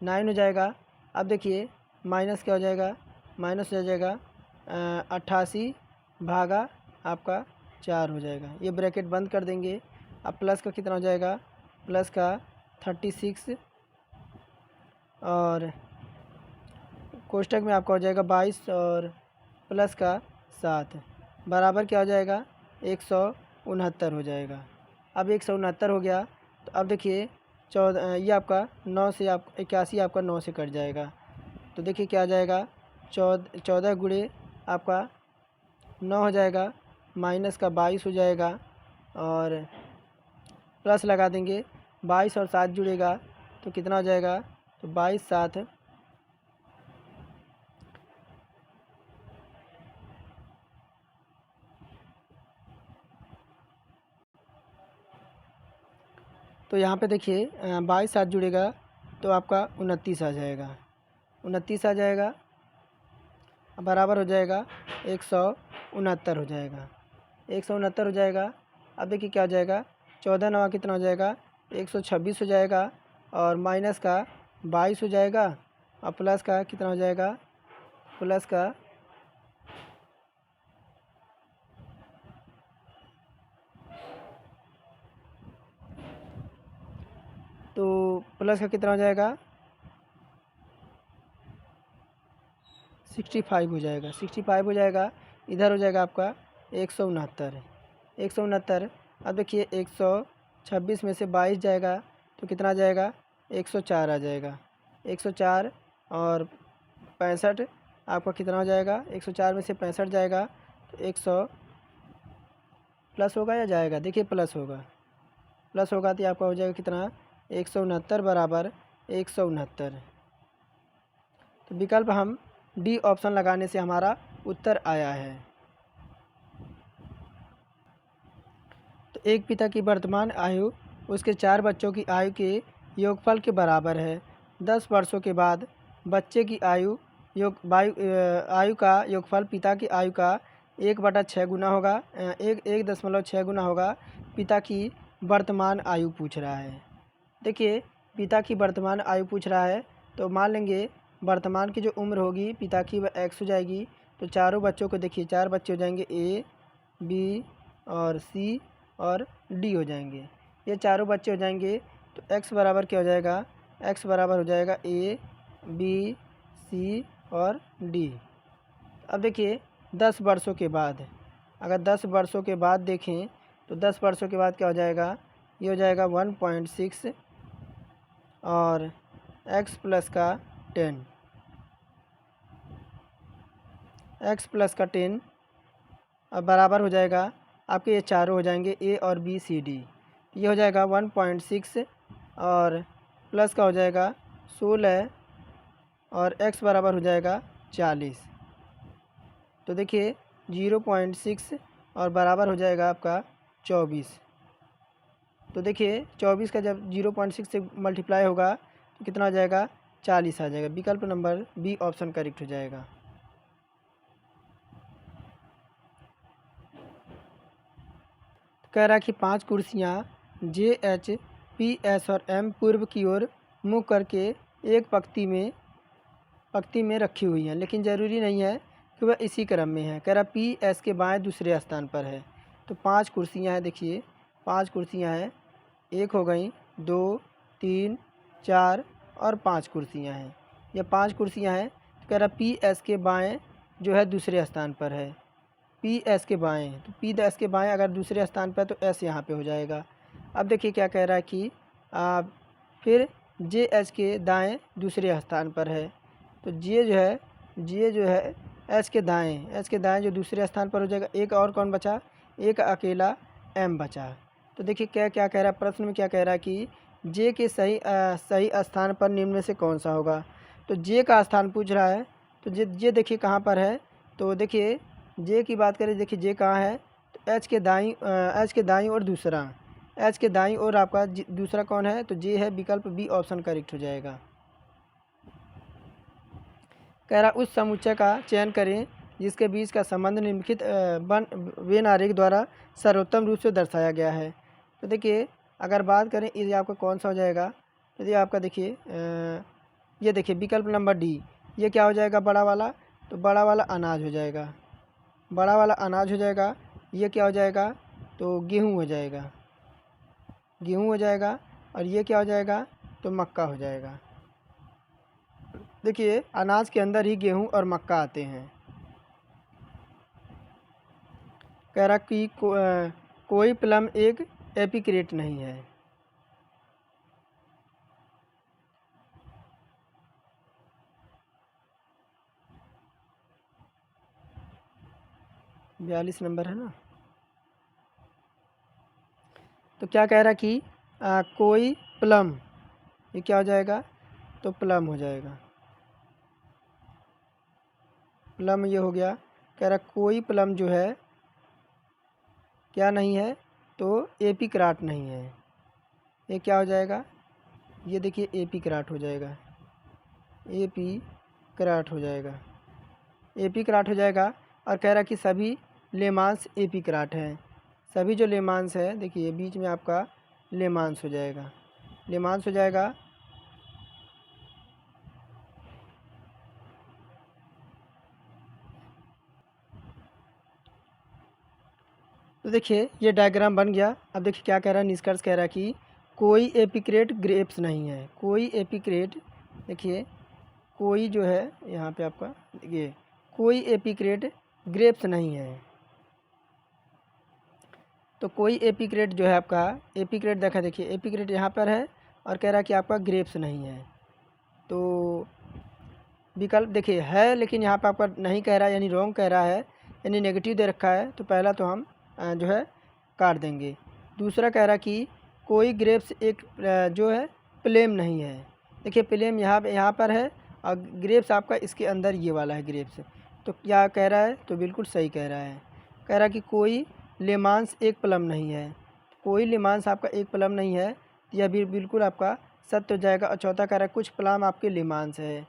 9 हो जाएगा। अब देखिए माइनस क्या हो जाएगा? माइनस हो जाएगा 88 भागा आपका 4 हो जाएगा। ये ब्रैकेट बंद कर देंगे। अब प्लस का कितना हो जाएगा? प्लस का 36, और कोष्टक में आपका हो जाएगा 22, और प्लस का 7 बराबर क्या हो जाएगा? 169 हो जाएगा। अब 169 हो गया। तो अब देखिए 14, ये आपका 9 से आप 81 आपका 9 से कट जाएगा। तो देखिए क्या आ जाएगा? 14 गुणे आपका 9 हो जाएगा, माइनस का 22 हो जाएगा, और प्लस लगा देंगे। 22 और 7 जुड़ेगा तो कितना हो जाएगा? तो 22 7 तो यहाँ पे देखिए 22 7 जुड़ेगा तो आपका 29 आ जाएगा, 29 आ जाएगा, बराबर हो जाएगा 169 हो जाएगा, 169 हो जाएगा। अब देखिए क्या हो जाएगा? 14 नवा कितना हो जाएगा? 126 हो जाएगा, और माइनस का 22 हो जाएगा, और प्लस का कितना हो जाएगा? प्लस का तो प्लस का कितना हो जाएगा? 65 हो जाएगा, 65 हो जाएगा। इधर हो जाएगा आपका 169। अब देखिए 126 में से 22 जाएगा तो कितना आ जाएगा? 104 आ जाएगा, 104, और 65 आपका कितना हो जाएगा? 104 में से 65 जाएगा तो 100 प्लस होगा या जाएगा? देखिए प्लस होगा, प्लस होगा तो आपका हो जाएगा कितना? 169 बराबर 169। तो विकल्प हम डी ऑप्शन लगाने से हमारा उत्तर आया है। तो एक पिता की वर्तमान आयु उसके 4 बच्चों की आयु के योगफल के बराबर है। 10 वर्षों के बाद बच्चे की आयु का योगफल पिता की आयु का 1/6 गुना होगा, 1.6 गुना होगा। पिता की वर्तमान आयु पूछ रहा है। देखिए पिता की वर्तमान आयु पूछ रहा है, तो मान लेंगे वर्तमान की जो उम्र होगी पिता की वह x हो जाएगी। तो चारों बच्चों को देखिए 4 बच्चे हो जाएंगे, ए बी और सी और डी हो जाएंगे। ये चारों बच्चे हो जाएंगे तो x बराबर क्या हो जाएगा? x बराबर हो जाएगा ए बी सी और डी। अब देखिए 10 वर्षों के बाद, अगर 10 वर्षों के बाद देखें तो 10 वर्षों के बाद क्या हो जाएगा? ये हो जाएगा 1.6 और x प्लस का 10, x प्लस का 10 अब बराबर हो जाएगा आपके, ये चारों हो जाएंगे ए और बी सी डी। ये हो जाएगा 1.6 और प्लस का हो जाएगा 16, और x बराबर हो जाएगा 40। तो देखिए 0.6 और बराबर हो जाएगा आपका 24। तो देखिए 24 का जब 0.6 से मल्टीप्लाई होगा तो कितना हो जाएगा? 40 आ जाएगा। विकल्प नंबर बी ऑप्शन करेक्ट हो जाएगा। कह रहा है कि 5 कुर्सियाँ जे एच पी एस और एम पूर्व की ओर मुँह करके एक पंक्ति में रखी हुई हैं, लेकिन ज़रूरी नहीं है कि वह इसी क्रम में है। कह रहा पी एस के बाएं दूसरे स्थान पर है। तो 5 कुर्सियाँ हैं, देखिए 5 कुर्सियाँ हैं, एक हो गई, 2 3 4 और 5 कुर्सियाँ हैं। ये 5 कुर्सियाँ हैं। कह रहा पी एस के बाएं जो है दूसरे स्थान पर है, पी एस के बाएं, तो पी एस के बाएं अगर दूसरे स्थान पर है तो एस यहाँ पे हो जाएगा। अब देखिए क्या कह रहा है कि फिर जे एच के दाएं दूसरे स्थान पर है, तो जे जो है एच के दाएं जो दूसरे स्थान पर हो जाएगा। एक और कौन बचा, एक अकेला एम बचा। तो देखिए क्या क्या कह रहा है, प्रश्न में क्या कह रहा है कि जे के सही स्थान पर निम्न में से कौन सा होगा। तो जे का स्थान पूछ रहा है, तो जे देखिए कहाँ पर है, तो देखिए जे की बात करें, देखिए जे कहाँ है, तो एच के दाईं और दूसरा, एच के दाईं और आपका दूसरा कौन है, तो जे है, विकल्प बी ऑप्शन करेक्ट हो जाएगा। कह रहा उस समुच्चय का चयन करें जिसके बीच का संबंध निम्नलिखित वेन आरेख द्वारा सर्वोत्तम रूप से दर्शाया गया है। तो देखिए अगर बात करें ये आपका कौन सा हो जाएगा, तो ये आपका देखिए ये देखिए विकल्प नंबर डी, ये क्या हो जाएगा, बड़ा वाला, तो बड़ा वाला अनाज हो जाएगा, बड़ा वाला अनाज हो जाएगा। ये क्या हो जाएगा, तो गेहूँ हो जाएगा, गेहूँ हो जाएगा। और ये क्या हो जाएगा, तो मक्का हो जाएगा। देखिए अनाज के अंदर ही गेहूँ और मक्का आते हैं। कह रहा कि कोई प्लम एक एपिक्रेट नहीं है। बयालीस नंबर है ना। तो क्या कह रहा कि कोई प्लम, ये क्या हो जाएगा, तो प्लम हो जाएगा, प्लम ये हो गया। कह रहा कोई प्लम जो है क्या नहीं है, तो एपिक्राट नहीं है। ये क्या हो जाएगा, ये देखिए एपिक्राट हो जाएगा, एपिक्राट हो जाएगा, एपिक्राट हो जाएगा। और कह रहा कि सभी लेमांस एपिक्राट हैं, सभी जो लेमांस है, देखिए बीच में आपका लेमांस हो जाएगा, लेमांस हो जाएगा। तो देखिए ये डायग्राम बन गया। अब देखिए क्या कह रहा है, निष्कर्ष कह रहा है कि कोई एपिक्रेट ग्रेप्स नहीं है, कोई एपिक्रेट, देखिए कोई जो है यहाँ पे आपका देखिए कोई एपिक्रेट ग्रेप्स नहीं है। तो कोई एपिक्रेट जो है आपका, एपिक्रेट देखा, देखिए एपिक्रेट यहाँ पर है और कह रहा है कि आपका ग्रेप्स नहीं है। तो विकल्प देखिए है, लेकिन यहाँ पर आपका नहीं कह रहा है, यानी रॉन्ग कह रहा है, यानी नेगेटिव दे रखा है, तो पहला तो हम जो है काट देंगे। दूसरा कह रहा कि कोई ग्रेप्स एक जो है प्लेम नहीं है। देखिए प्लेम यहाँ पर है और ग्रेप्स आपका इसके अंदर ये वाला है ग्रेप्स। तो क्या कह रहा है, तो बिल्कुल सही कह रहा है। कह रहा कि कोई लेमांस एक प्लम नहीं है, कोई लेमांस आपका एक प्लम नहीं है, यह भी बिल्कुल आपका सत्य हो जाएगा। और चौथा कह रहा है कुछ प्लम आपके लेमांस है।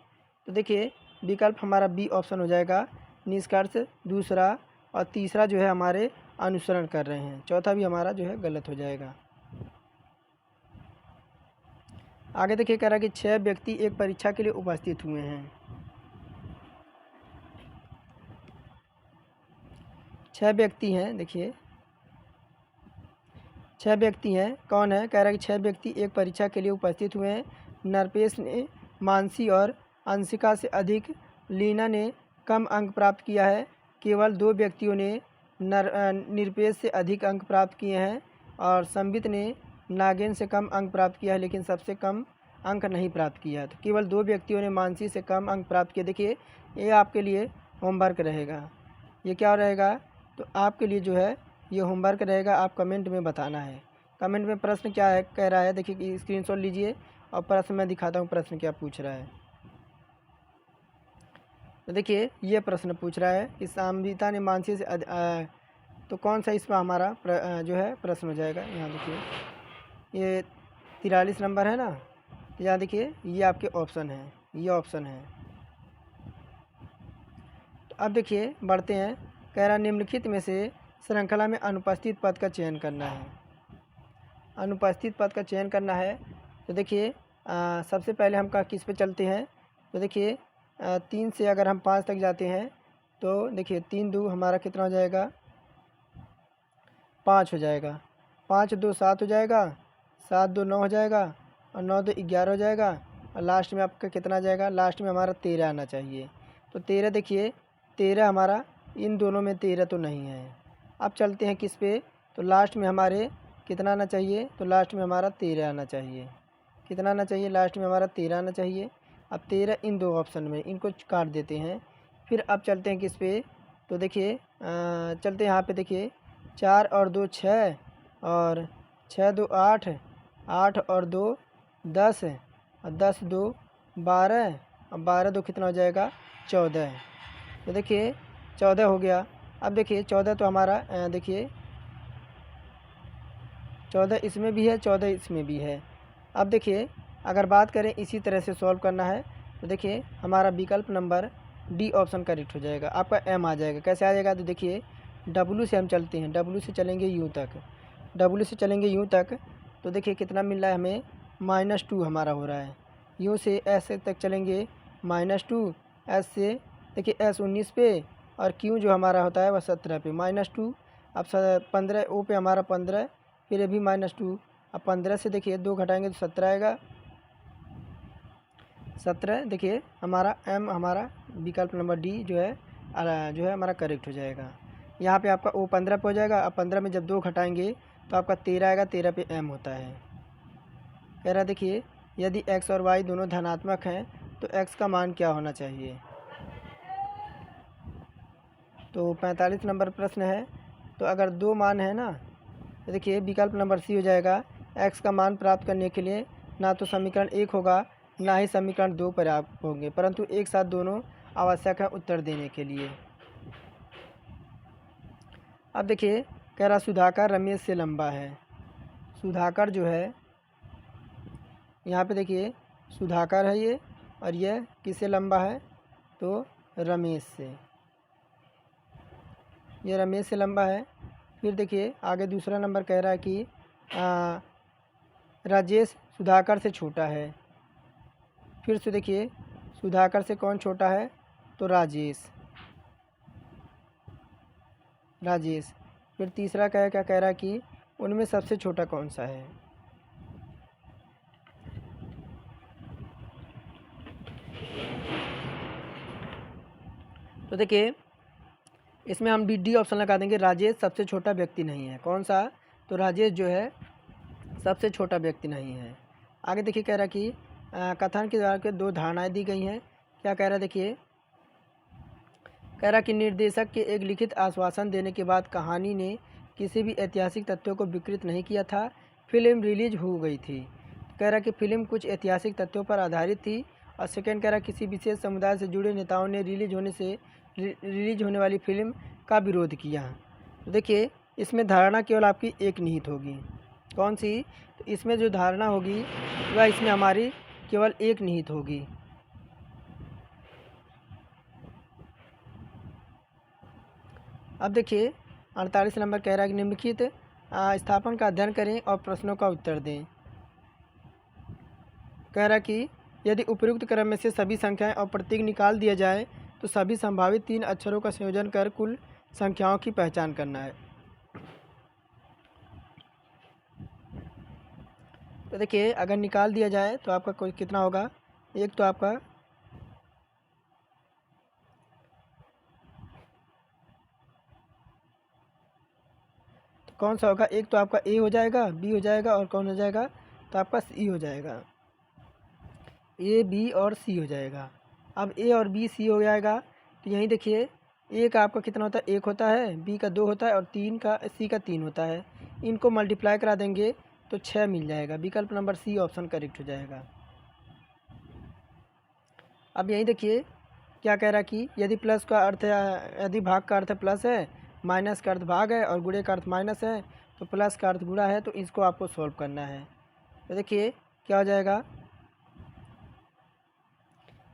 तो देखिए विकल्प हमारा बी ऑप्शन हो जाएगा, निष्कर्ष दूसरा और तीसरा जो है हमारे अनुसरण कर रहे हैं, चौथा भी हमारा जो है गलत हो जाएगा। आगे देखिए कह रहा है कि 6 व्यक्ति एक परीक्षा के लिए उपस्थित हुए हैं। 6 व्यक्ति हैं, देखिए 6 व्यक्ति हैं, कौन है, कह रहा है कि 6 व्यक्ति एक परीक्षा के लिए उपस्थित हुए हैं। नरपेश ने मानसी और अंशिका से अधिक, लीना ने कम अंक प्राप्त किया है। केवल 2 व्यक्तियों ने निरपेश से अधिक अंक प्राप्त किए हैं और संबित ने नागेन से कम अंक प्राप्त किया है, लेकिन सबसे कम अंक नहीं प्राप्त किया। तो केवल 2 व्यक्तियों ने मानसी से कम अंक प्राप्त किए। देखिए ये आपके लिए होमवर्क रहेगा, ये क्या रहेगा, तो आपके लिए जो है ये होमवर्क रहेगा, आप कमेंट में बताना है। कमेंट में प्रश्न क्या है कह रहा है, देखिए कि स्क्रीनशॉट लीजिए और प्रश्न मैं दिखाता हूँ प्रश्न क्या पूछ रहा है। तो देखिए ये प्रश्न पूछ रहा है कि संबिता ने मानसी से तो कौन सा इसमें हमारा जो है प्रश्न हो जाएगा। यहाँ देखिए ये 43 नंबर है ना, तो यहाँ देखिए ये आपके ऑप्शन है, ये ऑप्शन है। तो अब देखिए बढ़ते हैं, कह रहा निम्नलिखित में से श्रृंखला में अनुपस्थित पद का चयन करना है, अनुपस्थित पद का चयन करना है। तो देखिए सबसे पहले हम किस पे चलते हैं, तो देखिए 3 से अगर हम 5 तक जाते हैं तो देखिए 3 2 हमारा कितना हो जाएगा, 5 हो जाएगा, 5 2 7 हो जाएगा, 7 2 9 हो जाएगा और 9 2 11 हो जाएगा और लास्ट में आपका कितना आ जाएगा, लास्ट में हमारा 13 आना चाहिए। तो 13 देखिए 13 हमारा इन दोनों में 13 तो नहीं है। अब चलते हैं किस पे, तो लास्ट में हमारे कितना आना चाहिए, तो लास्ट में हमारा 13 आना चाहिए। कितना आना चाहिए, लास्ट में हमारा 13 आना चाहिए। अब 13 इन दो ऑप्शन में, इनको काट देते हैं। फिर अब चलते हैं किस पे, तो देखिए चलते हैं यहाँ पे। देखिए 4 और 2 6 और 6 2 8, 8 और 2 10 और 10 2 12 और 12 2 कितना हो जाएगा 14। तो देखिए 14 हो गया। अब देखिए 14 तो हमारा देखिए 14 इसमें भी है, 14 इसमें भी है। अब देखिए अगर बात करें इसी तरह से सॉल्व करना है, तो देखिए हमारा विकल्प नंबर डी ऑप्शन करेक्ट हो जाएगा। आपका एम आ जाएगा। कैसे आ जाएगा, तो देखिए डब्लू से हम चलते हैं, डब्लू से चलेंगे यूँ तक, डब्लू से चलेंगे यूँ तक, तो देखिए कितना मिल रहा है हमें, -2 हमारा हो रहा है। यूँ से एस तक चलेंगे -2, एस से देखिए एस 19 पे और क्यू जो हमारा होता है वह 17 पे, -2। अब 15 ओ पे हमारा 15, फिर ये भी -2। अब 15 से देखिए 2 घटाएंगे तो 17 आएगा, 17। देखिए हमारा एम, हमारा विकल्प नंबर डी जो है हमारा करेक्ट हो जाएगा। यहाँ पे आपका ओ 15 पे हो जाएगा। अब 15 में जब 2 घटाएंगे तो आपका 13 आएगा, 13 पे एम होता है। कह रहा देखिए यदि एक्स और वाई दोनों धनात्मक हैं तो एक्स का मान क्या होना चाहिए। तो 45 नंबर प्रश्न है। तो अगर 2 मान है ना, तो देखिए विकल्प नंबर सी हो जाएगा। एक्स का मान प्राप्त करने के लिए ना तो समीकरण 1 होगा, ना ही समीकरण 2 पर्याप्त होंगे, परंतु एक साथ दोनों आवश्यक है उत्तर देने के लिए। अब देखिए कह रहा सुधाकर रमेश से लंबा है। सुधाकर जो है यहाँ पे देखिए सुधाकर है ये, और यह किससे लंबा है, तो रमेश से, ये रमेश से लंबा है। फिर देखिए आगे दूसरा नंबर कह रहा है कि राजेश सुधाकर से छोटा है। फिर से देखिए सुधाकर से कौन छोटा है, तो राजेश, राजेश। फिर तीसरा क्या कह रहा है कि उनमें सबसे छोटा कौन सा है। तो देखिए इसमें हम डी ऑप्शन लगा देंगे, राजेश सबसे छोटा व्यक्ति नहीं है। कौन सा, तो राजेश जो है सबसे छोटा व्यक्ति नहीं है। आगे देखिए कह रहा कि कथन के द्वारा के 2 धारणाएं दी गई हैं। क्या कह रहा है, देखिए कह रहा कि निर्देशक के एक लिखित आश्वासन देने के बाद कहानी ने किसी भी ऐतिहासिक तथ्यों को विकृत नहीं किया था। फिल्म रिलीज हो गई थी। कह रहा कि फिल्म कुछ ऐतिहासिक तथ्यों पर आधारित थी। और सेकेंड कह रहा किसी विशेष समुदाय से जुड़े नेताओं ने रिलीज होने वाली फिल्म का विरोध किया। तो देखिए इसमें धारणा केवल आपकी एक निहित होगी। कौन सी, तो इसमें जो धारणा होगी वह इसमें हमारी केवल एक निहित होगी। अब देखिए 48 नंबर कह रहा है कि निम्नलिखित स्थापन का अध्ययन करें और प्रश्नों का उत्तर दें। कह रहा कि यदि उपयुक्त क्रम में से सभी संख्याएं और प्रतीक निकाल दिया जाए तो सभी संभावित 3 अक्षरों का संयोजन कर कुल संख्याओं की पहचान करना है। तो देखिए अगर निकाल दिया जाए तो आपका कोई कितना होगा, एक तो आपका तो कौन सा होगा, एक तो आपका ए हो जाएगा, बी हो जाएगा और कौन हो जाएगा, तो आपका सी हो जाएगा। ए बी और सी हो जाएगा। अब ए और बी सी हो जाएगा तो यहीं देखिए ए का आपका कितना होता है, 1 होता है, बी का 2 होता है और सी का 3 होता है। इनको मल्टीप्लाई करा देंगे तो 6 मिल जाएगा। विकल्प नंबर सी ऑप्शन करेक्ट हो जाएगा। अब यहीं देखिए क्या कह रहा है कि यदि प्लस का अर्थ है, यदि भाग का अर्थ प्लस है, माइनस का अर्थ भाग है और गुणे का अर्थ माइनस है, तो प्लस का अर्थ गुणा है, तो इसको आपको सॉल्व करना है। तो देखिए क्या हो जाएगा,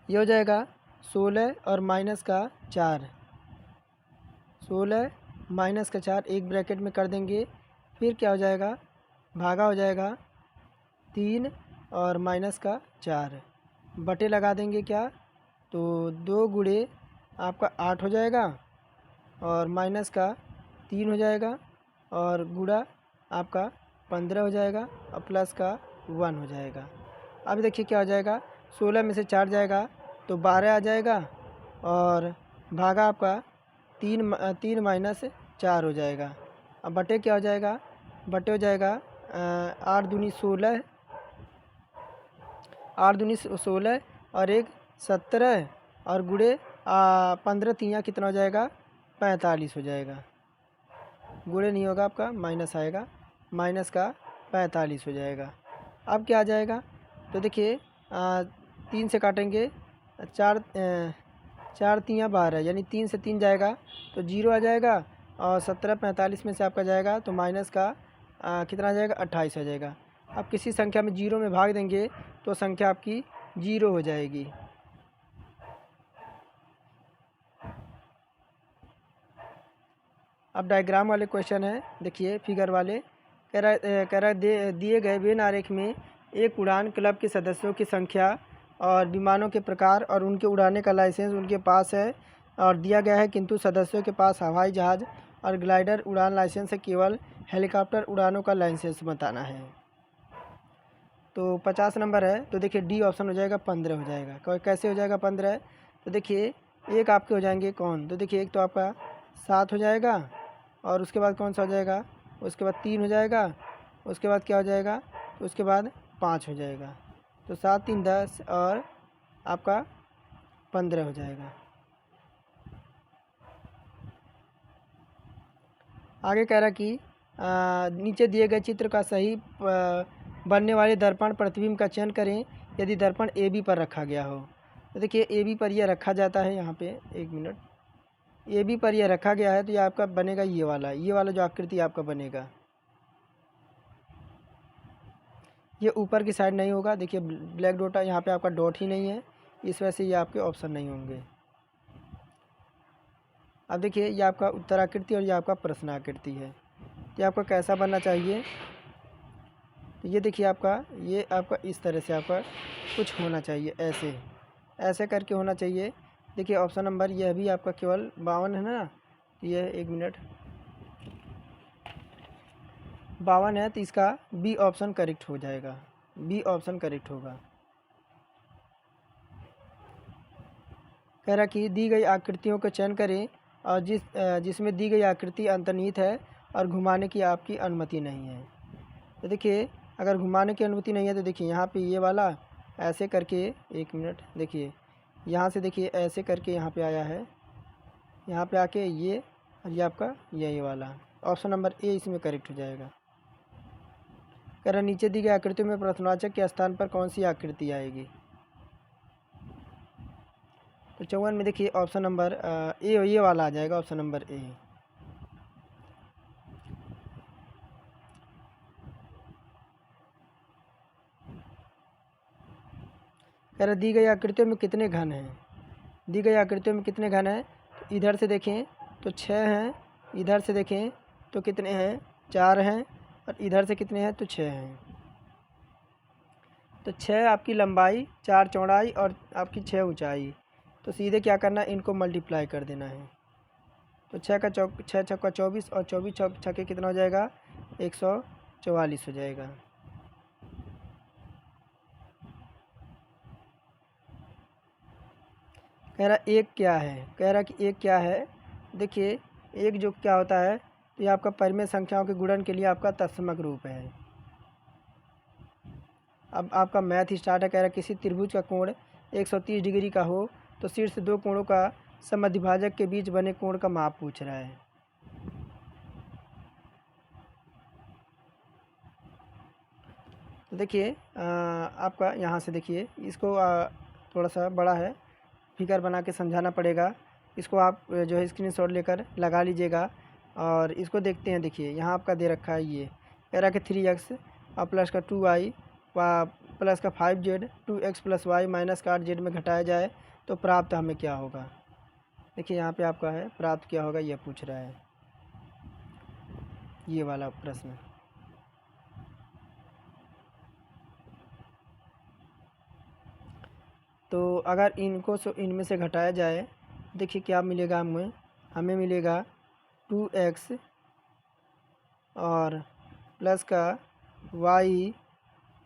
ये हो जाएगा 16 और माइनस का 4, 16 माइनस का 4 एक ब्रैकेट में कर देंगे। फिर क्या हो जाएगा, भागा हो जाएगा 3 और माइनस का 4, बटे लगा देंगे क्या, तो 2 गुणे आपका 8 हो जाएगा और माइनस का 3 हो जाएगा और गुणा आपका 15 हो जाएगा और प्लस का 1 हो जाएगा। अब देखिए क्या हो जाएगा, 16 में से 4 जाएगा तो 12 आ जाएगा और भागा आपका 3 - 4 हो जाएगा। अब बटे क्या हो जाएगा, बटे हो जाएगा 8 दूनी 16, 8 दूनी 16 और 1 17 और गुड़े 15 कितना हो जाएगा, 45 हो जाएगा। गुड़े नहीं होगा आपका, माइनस आएगा, माइनस का 45 हो जाएगा। अब क्या आ जाएगा, तो देखिए 3 से काटेंगे, 4 4 × 3 = 12, यानी 3 से 3 जाएगा तो 0 आ जाएगा, और 17 45 में से आपका जाएगा तो माइनस का कितना आ जाएगा, 28 हो जाएगा। अब किसी संख्या में 0 में भाग देंगे तो संख्या आपकी 0 हो जाएगी। अब डायग्राम वाले क्वेश्चन है, देखिए फिगर वाले, कह रहा दिए गए वेन आरेख में एक उड़ान क्लब के सदस्यों की संख्या और विमानों के प्रकार और उनके उड़ाने का लाइसेंस उनके पास है और दिया गया है, किंतु सदस्यों के पास हवाई जहाज़ और ग्लाइडर उड़ान लाइसेंस है, केवल हेलीकॉप्टर उड़ानों का लाइसेंस बताना है। तो 50 नंबर है, तो देखिए डी ऑप्शन हो जाएगा, 15 हो जाएगा। कैसे हो जाएगा 15, तो देखिए एक आपके हो जाएंगे कौन, तो देखिए एक तो आपका 7 हो जाएगा, और उसके बाद कौन सा हो जाएगा, उसके बाद 3 हो जाएगा, उसके बाद क्या हो जाएगा, तो उसके बाद 5 हो जाएगा। तो 7 3 10 और आपका 15 हो जाएगा। आगे कह रहा कि नीचे दिए गए चित्र का सही बनने वाले दर्पण प्रतिबिंब का चयन करें यदि दर्पण ए बी पर रखा गया हो। तो देखिए ए बी पर यह रखा जाता है, यहाँ पे 1 मिनट, ए बी पर यह रखा गया है तो ये आपका बनेगा ये वाला जो आकृति आपका बनेगा, ये ऊपर की साइड नहीं होगा। देखिए ब्लैक डॉट है, यहाँ पे आपका डॉट ही नहीं है, इस वजह से ये आपके ऑप्शन नहीं होंगे। अब देखिए ये आपका उत्तर आकृति और ये आपका प्रश्न आकृति है, ये आपका कैसा बनना चाहिए, तो ये देखिए आपका, ये आपका इस तरह से आपका कुछ होना चाहिए, ऐसे ऐसे करके होना चाहिए। देखिए ऑप्शन नंबर यह भी आपका केवल 52 है ना, ये 1 मिनट 52 है, तो इसका बी ऑप्शन करेक्ट हो जाएगा, बी ऑप्शन करेक्ट होगा। कह रहा कि दी गई आकृतियों का चयन करें और जिसमें दी गई आकृति अंतर्निहित है और घुमाने की आपकी अनुमति नहीं है। तो देखिए अगर घुमाने की अनुमति नहीं है तो देखिए यहाँ पे ये वाला ऐसे करके, 1 मिनट, देखिए यहाँ से देखिए ऐसे करके यहाँ पे आया है, यहाँ पे आके ये, और ये आपका ये वाला ऑप्शन नंबर ए इसमें करेक्ट हो जाएगा। कह रहा नीचे दी गई आकृतियों में प्रश्नवाचक के स्थान पर कौन सी आकृति आएगी। तो 54 में देखिए ऑप्शन नंबर ए, ये वाला आ जाएगा, ऑप्शन नंबर ए। कह रहा दी गई आकृतियों में कितने घन हैं, दी गई आकृतियों में कितने घन हैं, तो इधर से देखें तो 6 हैं, इधर से देखें तो कितने हैं, 4 हैं, और इधर से कितने हैं, तो 6 हैं। तो 6 आपकी लंबाई, 4 चौड़ाई और आपकी 6 ऊंचाई, तो सीधे क्या करना है, इनको मल्टीप्लाई कर देना है। तो 6 छक्का 24 और 24 छक्के कितना हो जाएगा, 144 हो जाएगा। कह रहा एक क्या है, कह रहा कि एक क्या है, देखिए एक जो क्या होता है, तो ये आपका परिमेय संख्याओं के गुणन के लिए आपका तत्समक रूप है। अब आपका मैथ स्टार्ट है। कह रहा किसी त्रिभुज का कोण 130 डिग्री का हो तो शीर्ष 2 कोणों का समद्विभाजक के बीच बने कोण का माप पूछ रहा है। तो देखिए आपका यहाँ से देखिए इसको थोड़ा सा बड़ा है, फिगर बना के समझाना पड़ेगा। इसको आप जो है स्क्रीनशॉट लेकर लगा लीजिएगा और इसको देखते हैं। देखिए यहाँ आपका दे रखा है, ये कह रहा कि 3x और प्लस का 2y प्लस का 5z 2x + y माइनस का 8z में घटाया जाए तो प्राप्त हमें क्या होगा। देखिए यहाँ पे आपका है प्राप्त क्या होगा, यह पूछ रहा है, ये वाला प्रश्न। तो अगर इनको इनमें से घटाया जाए, देखिए क्या मिलेगा, हमें मिलेगा 2x और प्लस का y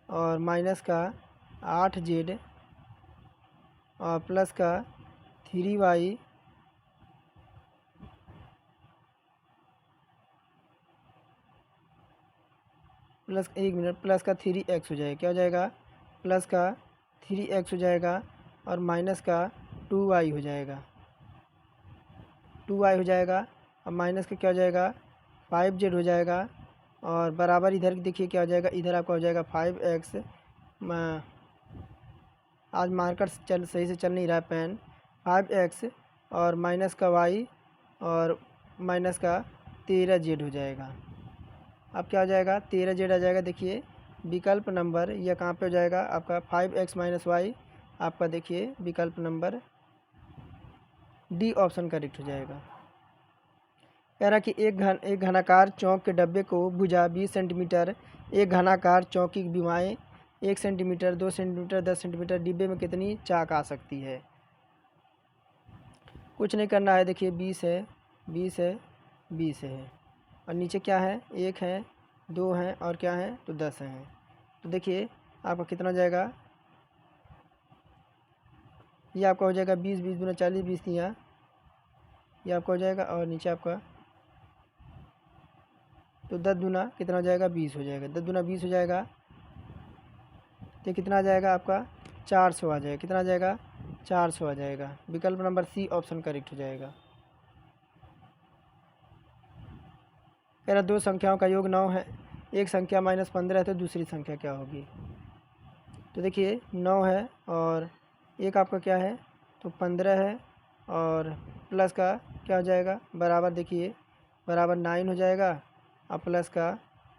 और माइनस का 8z और प्लस का 3y प्लस 1 मिनट प्लस का 3x हो जाएगा, क्या हो जाएगा, प्लस का 3x हो जाएगा और माइनस का 2y हो जाएगा, 2y हो जाएगा और माइनस का क्या हो जाएगा 5z हो जाएगा और बराबर इधर देखिए क्या हो जाएगा, इधर आपका हो जाएगा 5x। आज मार्कर सही से चल नहीं रहा है पेन, 5x और माइनस का y और माइनस का 13z हो जाएगा। अब क्या हो जाएगा 13z आ जाएगा। देखिए विकल्प नंबर यह कहाँ पे हो जाएगा आपका 5x माइनस वाई, आपका देखिए विकल्प नंबर डी ऑप्शन करेक्ट हो जाएगा। कह रहा कि एक घनाकार चौक के डब्बे को भुजा 20 सेंटीमीटर, एक घनाकार चौक की बीमाएँ 1 सेंटीमीटर, 2 सेंटीमीटर, 10 सेंटीमीटर, डिब्बे में कितनी चाक आ सकती है। कुछ नहीं करना है, देखिए 20 है, 20 है, 20 है और नीचे क्या है 1 है, 2 हैं और क्या है तो 10 हैं। तो देखिए आपका कितना हो जाएगा, ये आपका हो जाएगा 20, 20 दूना 40, 20 यहाँ ये आपका हो जाएगा और नीचे आपका तो 10 दूना कितना हो जाएगा 20 हो जाएगा, 10 दूना 20 हो जाएगा तो कितना आ जाएगा आपका 400 आ जाएगा, कितना आ जाएगा 400 आ जाएगा। विकल्प नंबर सी ऑप्शन करेक्ट हो जाएगा। कह रहा दो संख्याओं का योग 9 है, एक संख्या -15 है तो दूसरी संख्या क्या होगी। तो देखिए 9 है और एक आपका क्या है तो 15 है और प्लस का क्या हो जाएगा बराबर, देखिए बराबर 9 हो जाएगा और प्लस का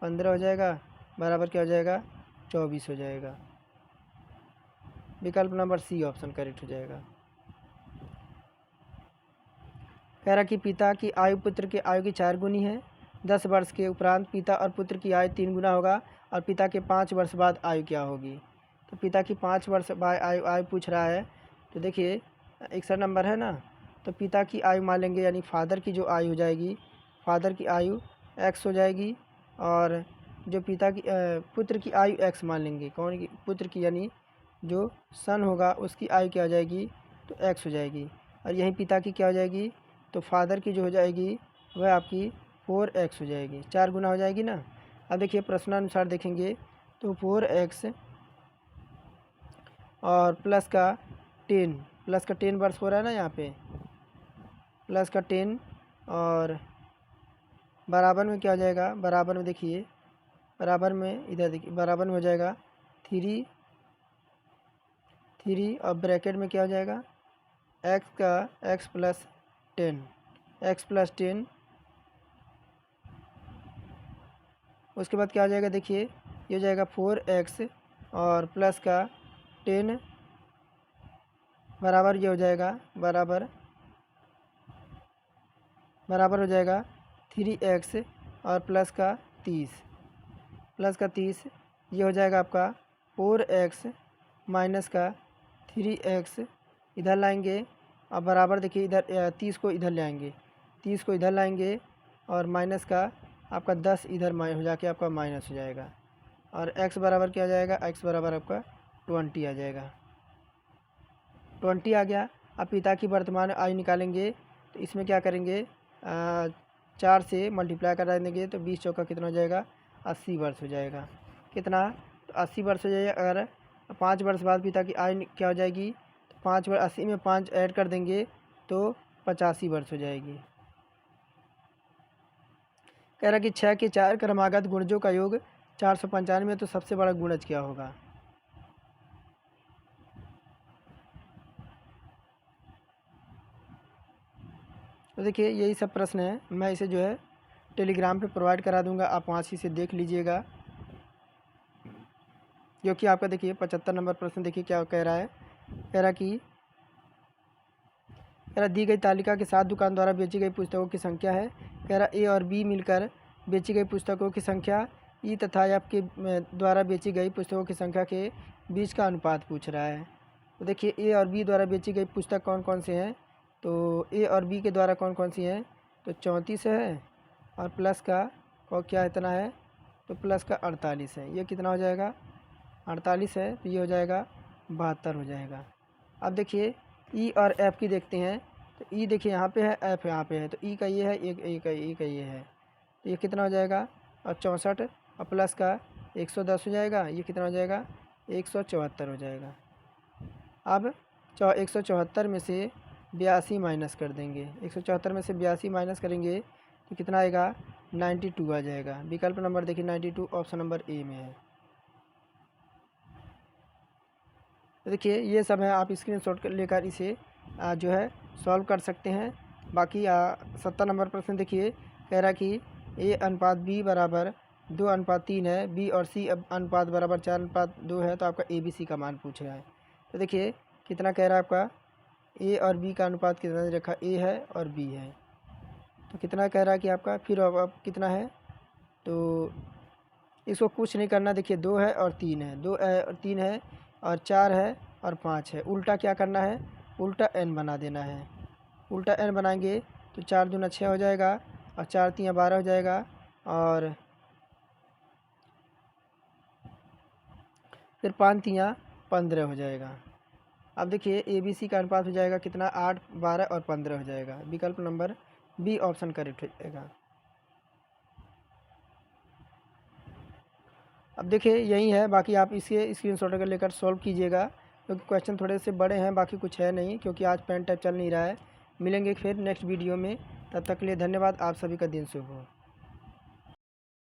15 हो जाएगा बराबर क्या हो जाएगा 24 हो जाएगा। विकल्प नंबर सी ऑप्शन करेक्ट हो जाएगा। कह रहा कि पिता की आयु पुत्र की आयु की 4 गुनी है, 10 वर्ष के उपरांत पिता और पुत्र की आयु 3 गुना होगा और पिता के 5 वर्ष बाद आयु क्या होगी। तो पिता की 5 वर्ष बाद आयु पूछ रहा है। तो देखिए 61 नंबर है ना, तो पिता की आयु मान लेंगे यानी फादर की जो आयु हो जाएगी, फादर की आयु x हो जाएगी और जो पिता की पुत्र की आयु x मान लेंगे, कौन की पुत्र की यानी जो सन होगा उसकी आयु क्या हो जाएगी तो x हो जाएगी और यही पिता की क्या हो जाएगी तो फादर की जो हो जाएगी वह आपकी 4x हो जाएगी, 4 गुना हो जाएगी ना। अब देखिए प्रश्नानुसार देखेंगे तो 4x और प्लस का 10 वर्ष हो रहा है ना यहाँ पे, प्लस का 10 और बराबर में क्या हो जाएगा, बराबर में देखिए बराबर में इधर देखिए बराबर में हो जाएगा 3 और ब्रैकेट में क्या हो जाएगा x का x प्लस 10 उसके बाद क्या हो जाएगा देखिए ये हो जाएगा 4x और प्लस का 10 बराबर ये हो जाएगा बराबर हो जाएगा 3x और प्लस का 30 ये हो जाएगा आपका 4x माइनस का 3x इधर लाएंगे और बराबर देखिए इधर 30 को इधर ले आएंगे, 30 को इधर लाएंगे और माइनस का आपका 10 इधर हो जाके आपका माइनस हो जाएगा और x बराबर क्या हो जाएगा, x बराबर आपका 20 आ जाएगा, 20 आ गया। अब पिता की वर्तमान आयु निकालेंगे तो इसमें क्या करेंगे 4 से मल्टीप्लाई करा देंगे तो 20 चौका कितना हो जाएगा 80 वर्ष हो जाएगा, कितना तो 80 वर्ष हो जाएगा। अगर 5 वर्ष बाद पिता की आयु क्या हो जाएगी तो 5 वर्ष 80 में 5 ऐड कर देंगे तो 85 वर्ष हो जाएगी। कह रहा कि 6 के 4 क्रमागत गुणजों का योग 495 में तो सबसे बड़ा गुणज क्या होगा। तो देखिए यही सब प्रश्न है, मैं इसे जो है टेलीग्राम पे प्रोवाइड करा दूंगा, आप वहाँ से इसे देख लीजिएगा। क्योंकि आपका देखिए 75 नंबर प्रश्न देखिए क्या कह रहा है, कह रहा दी गई तालिका के साथ दुकान द्वारा बेची गई पुस्तकों की संख्या है। कह रहा ए और बी मिलकर बेची गई पुस्तकों की संख्या ई तथा एफ के द्वारा बेची गई पुस्तकों की संख्या के बीच का अनुपात पूछ रहा है। तो देखिए ए और बी द्वारा बेची गई पुस्तक कौन कौन से हैं, तो ए और बी के द्वारा कौन कौन सी हैं तो 34 है और प्लस का क्या इतना है तो प्लस का 48 है, ये कितना हो जाएगा 48 है तो ये हो जाएगा 72 हो जाएगा। अब देखिए ई और एफ़ की देखते हैं। तो ई देखिए यहाँ पे है, एफ़ यहाँ पे है, तो ई का ये है, एक ई का ये है, तो ये कितना हो जाएगा, और 64 और प्लस का 110 हो जाएगा, ये कितना हो जाएगा, 174 हो जाएगा। अब 174 में से 82 माइनस कर देंगे, 174 में से 82 माइनस करेंगे तो कितना आएगा, 92 आ जाएगा। विकल्प नंबर देखिए 92 ऑप्शन नंबर ए में है। तो देखिए ये सब है, आप स्क्रीनशॉट लेकर इसे जो है सॉल्व कर सकते हैं। बाकी 70 नंबर प्रश्न देखिए, कह रहा कि ए अनुपात बी बराबर 2:3 है, बी और सी अनुपात बराबर 4:2 है, तो आपका ए बी सी का मान पूछ रहा है। तो देखिए कितना कह रहा है आपका, ए और बी का अनुपात कितना दे रखा, ए है और बी है, तो कितना कह रहा है कि आपका, फिर अब कितना है, तो इसको कुछ नहीं करना। देखिए 2 है और 3 है, 2 है और 3 है और 4 है और 5 है, उल्टा क्या करना है, उल्टा n बना देना है। उल्टा n बनाएंगे तो 4 दूना 6 हो जाएगा और 4 तियाँ 12 हो जाएगा, और फिर 5 तियाँ 15 हो जाएगा। अब देखिए ए बी सी का अनुपात हो जाएगा कितना, 8, 12 और 15 हो जाएगा। विकल्प नंबर बी ऑप्शन करेक्ट हो जाएगा। अब देखिए यही है, बाकी आप इसे स्क्रीनशॉट अगर लेकर सॉल्व कीजिएगा, क्योंकि क्वेश्चन थोड़े से बड़े हैं, बाकी कुछ है नहीं, क्योंकि आज पेन टाइप चल नहीं रहा है। मिलेंगे फिर नेक्स्ट वीडियो में, तब तक के लिए धन्यवाद। आप सभी का दिन शुभ हो।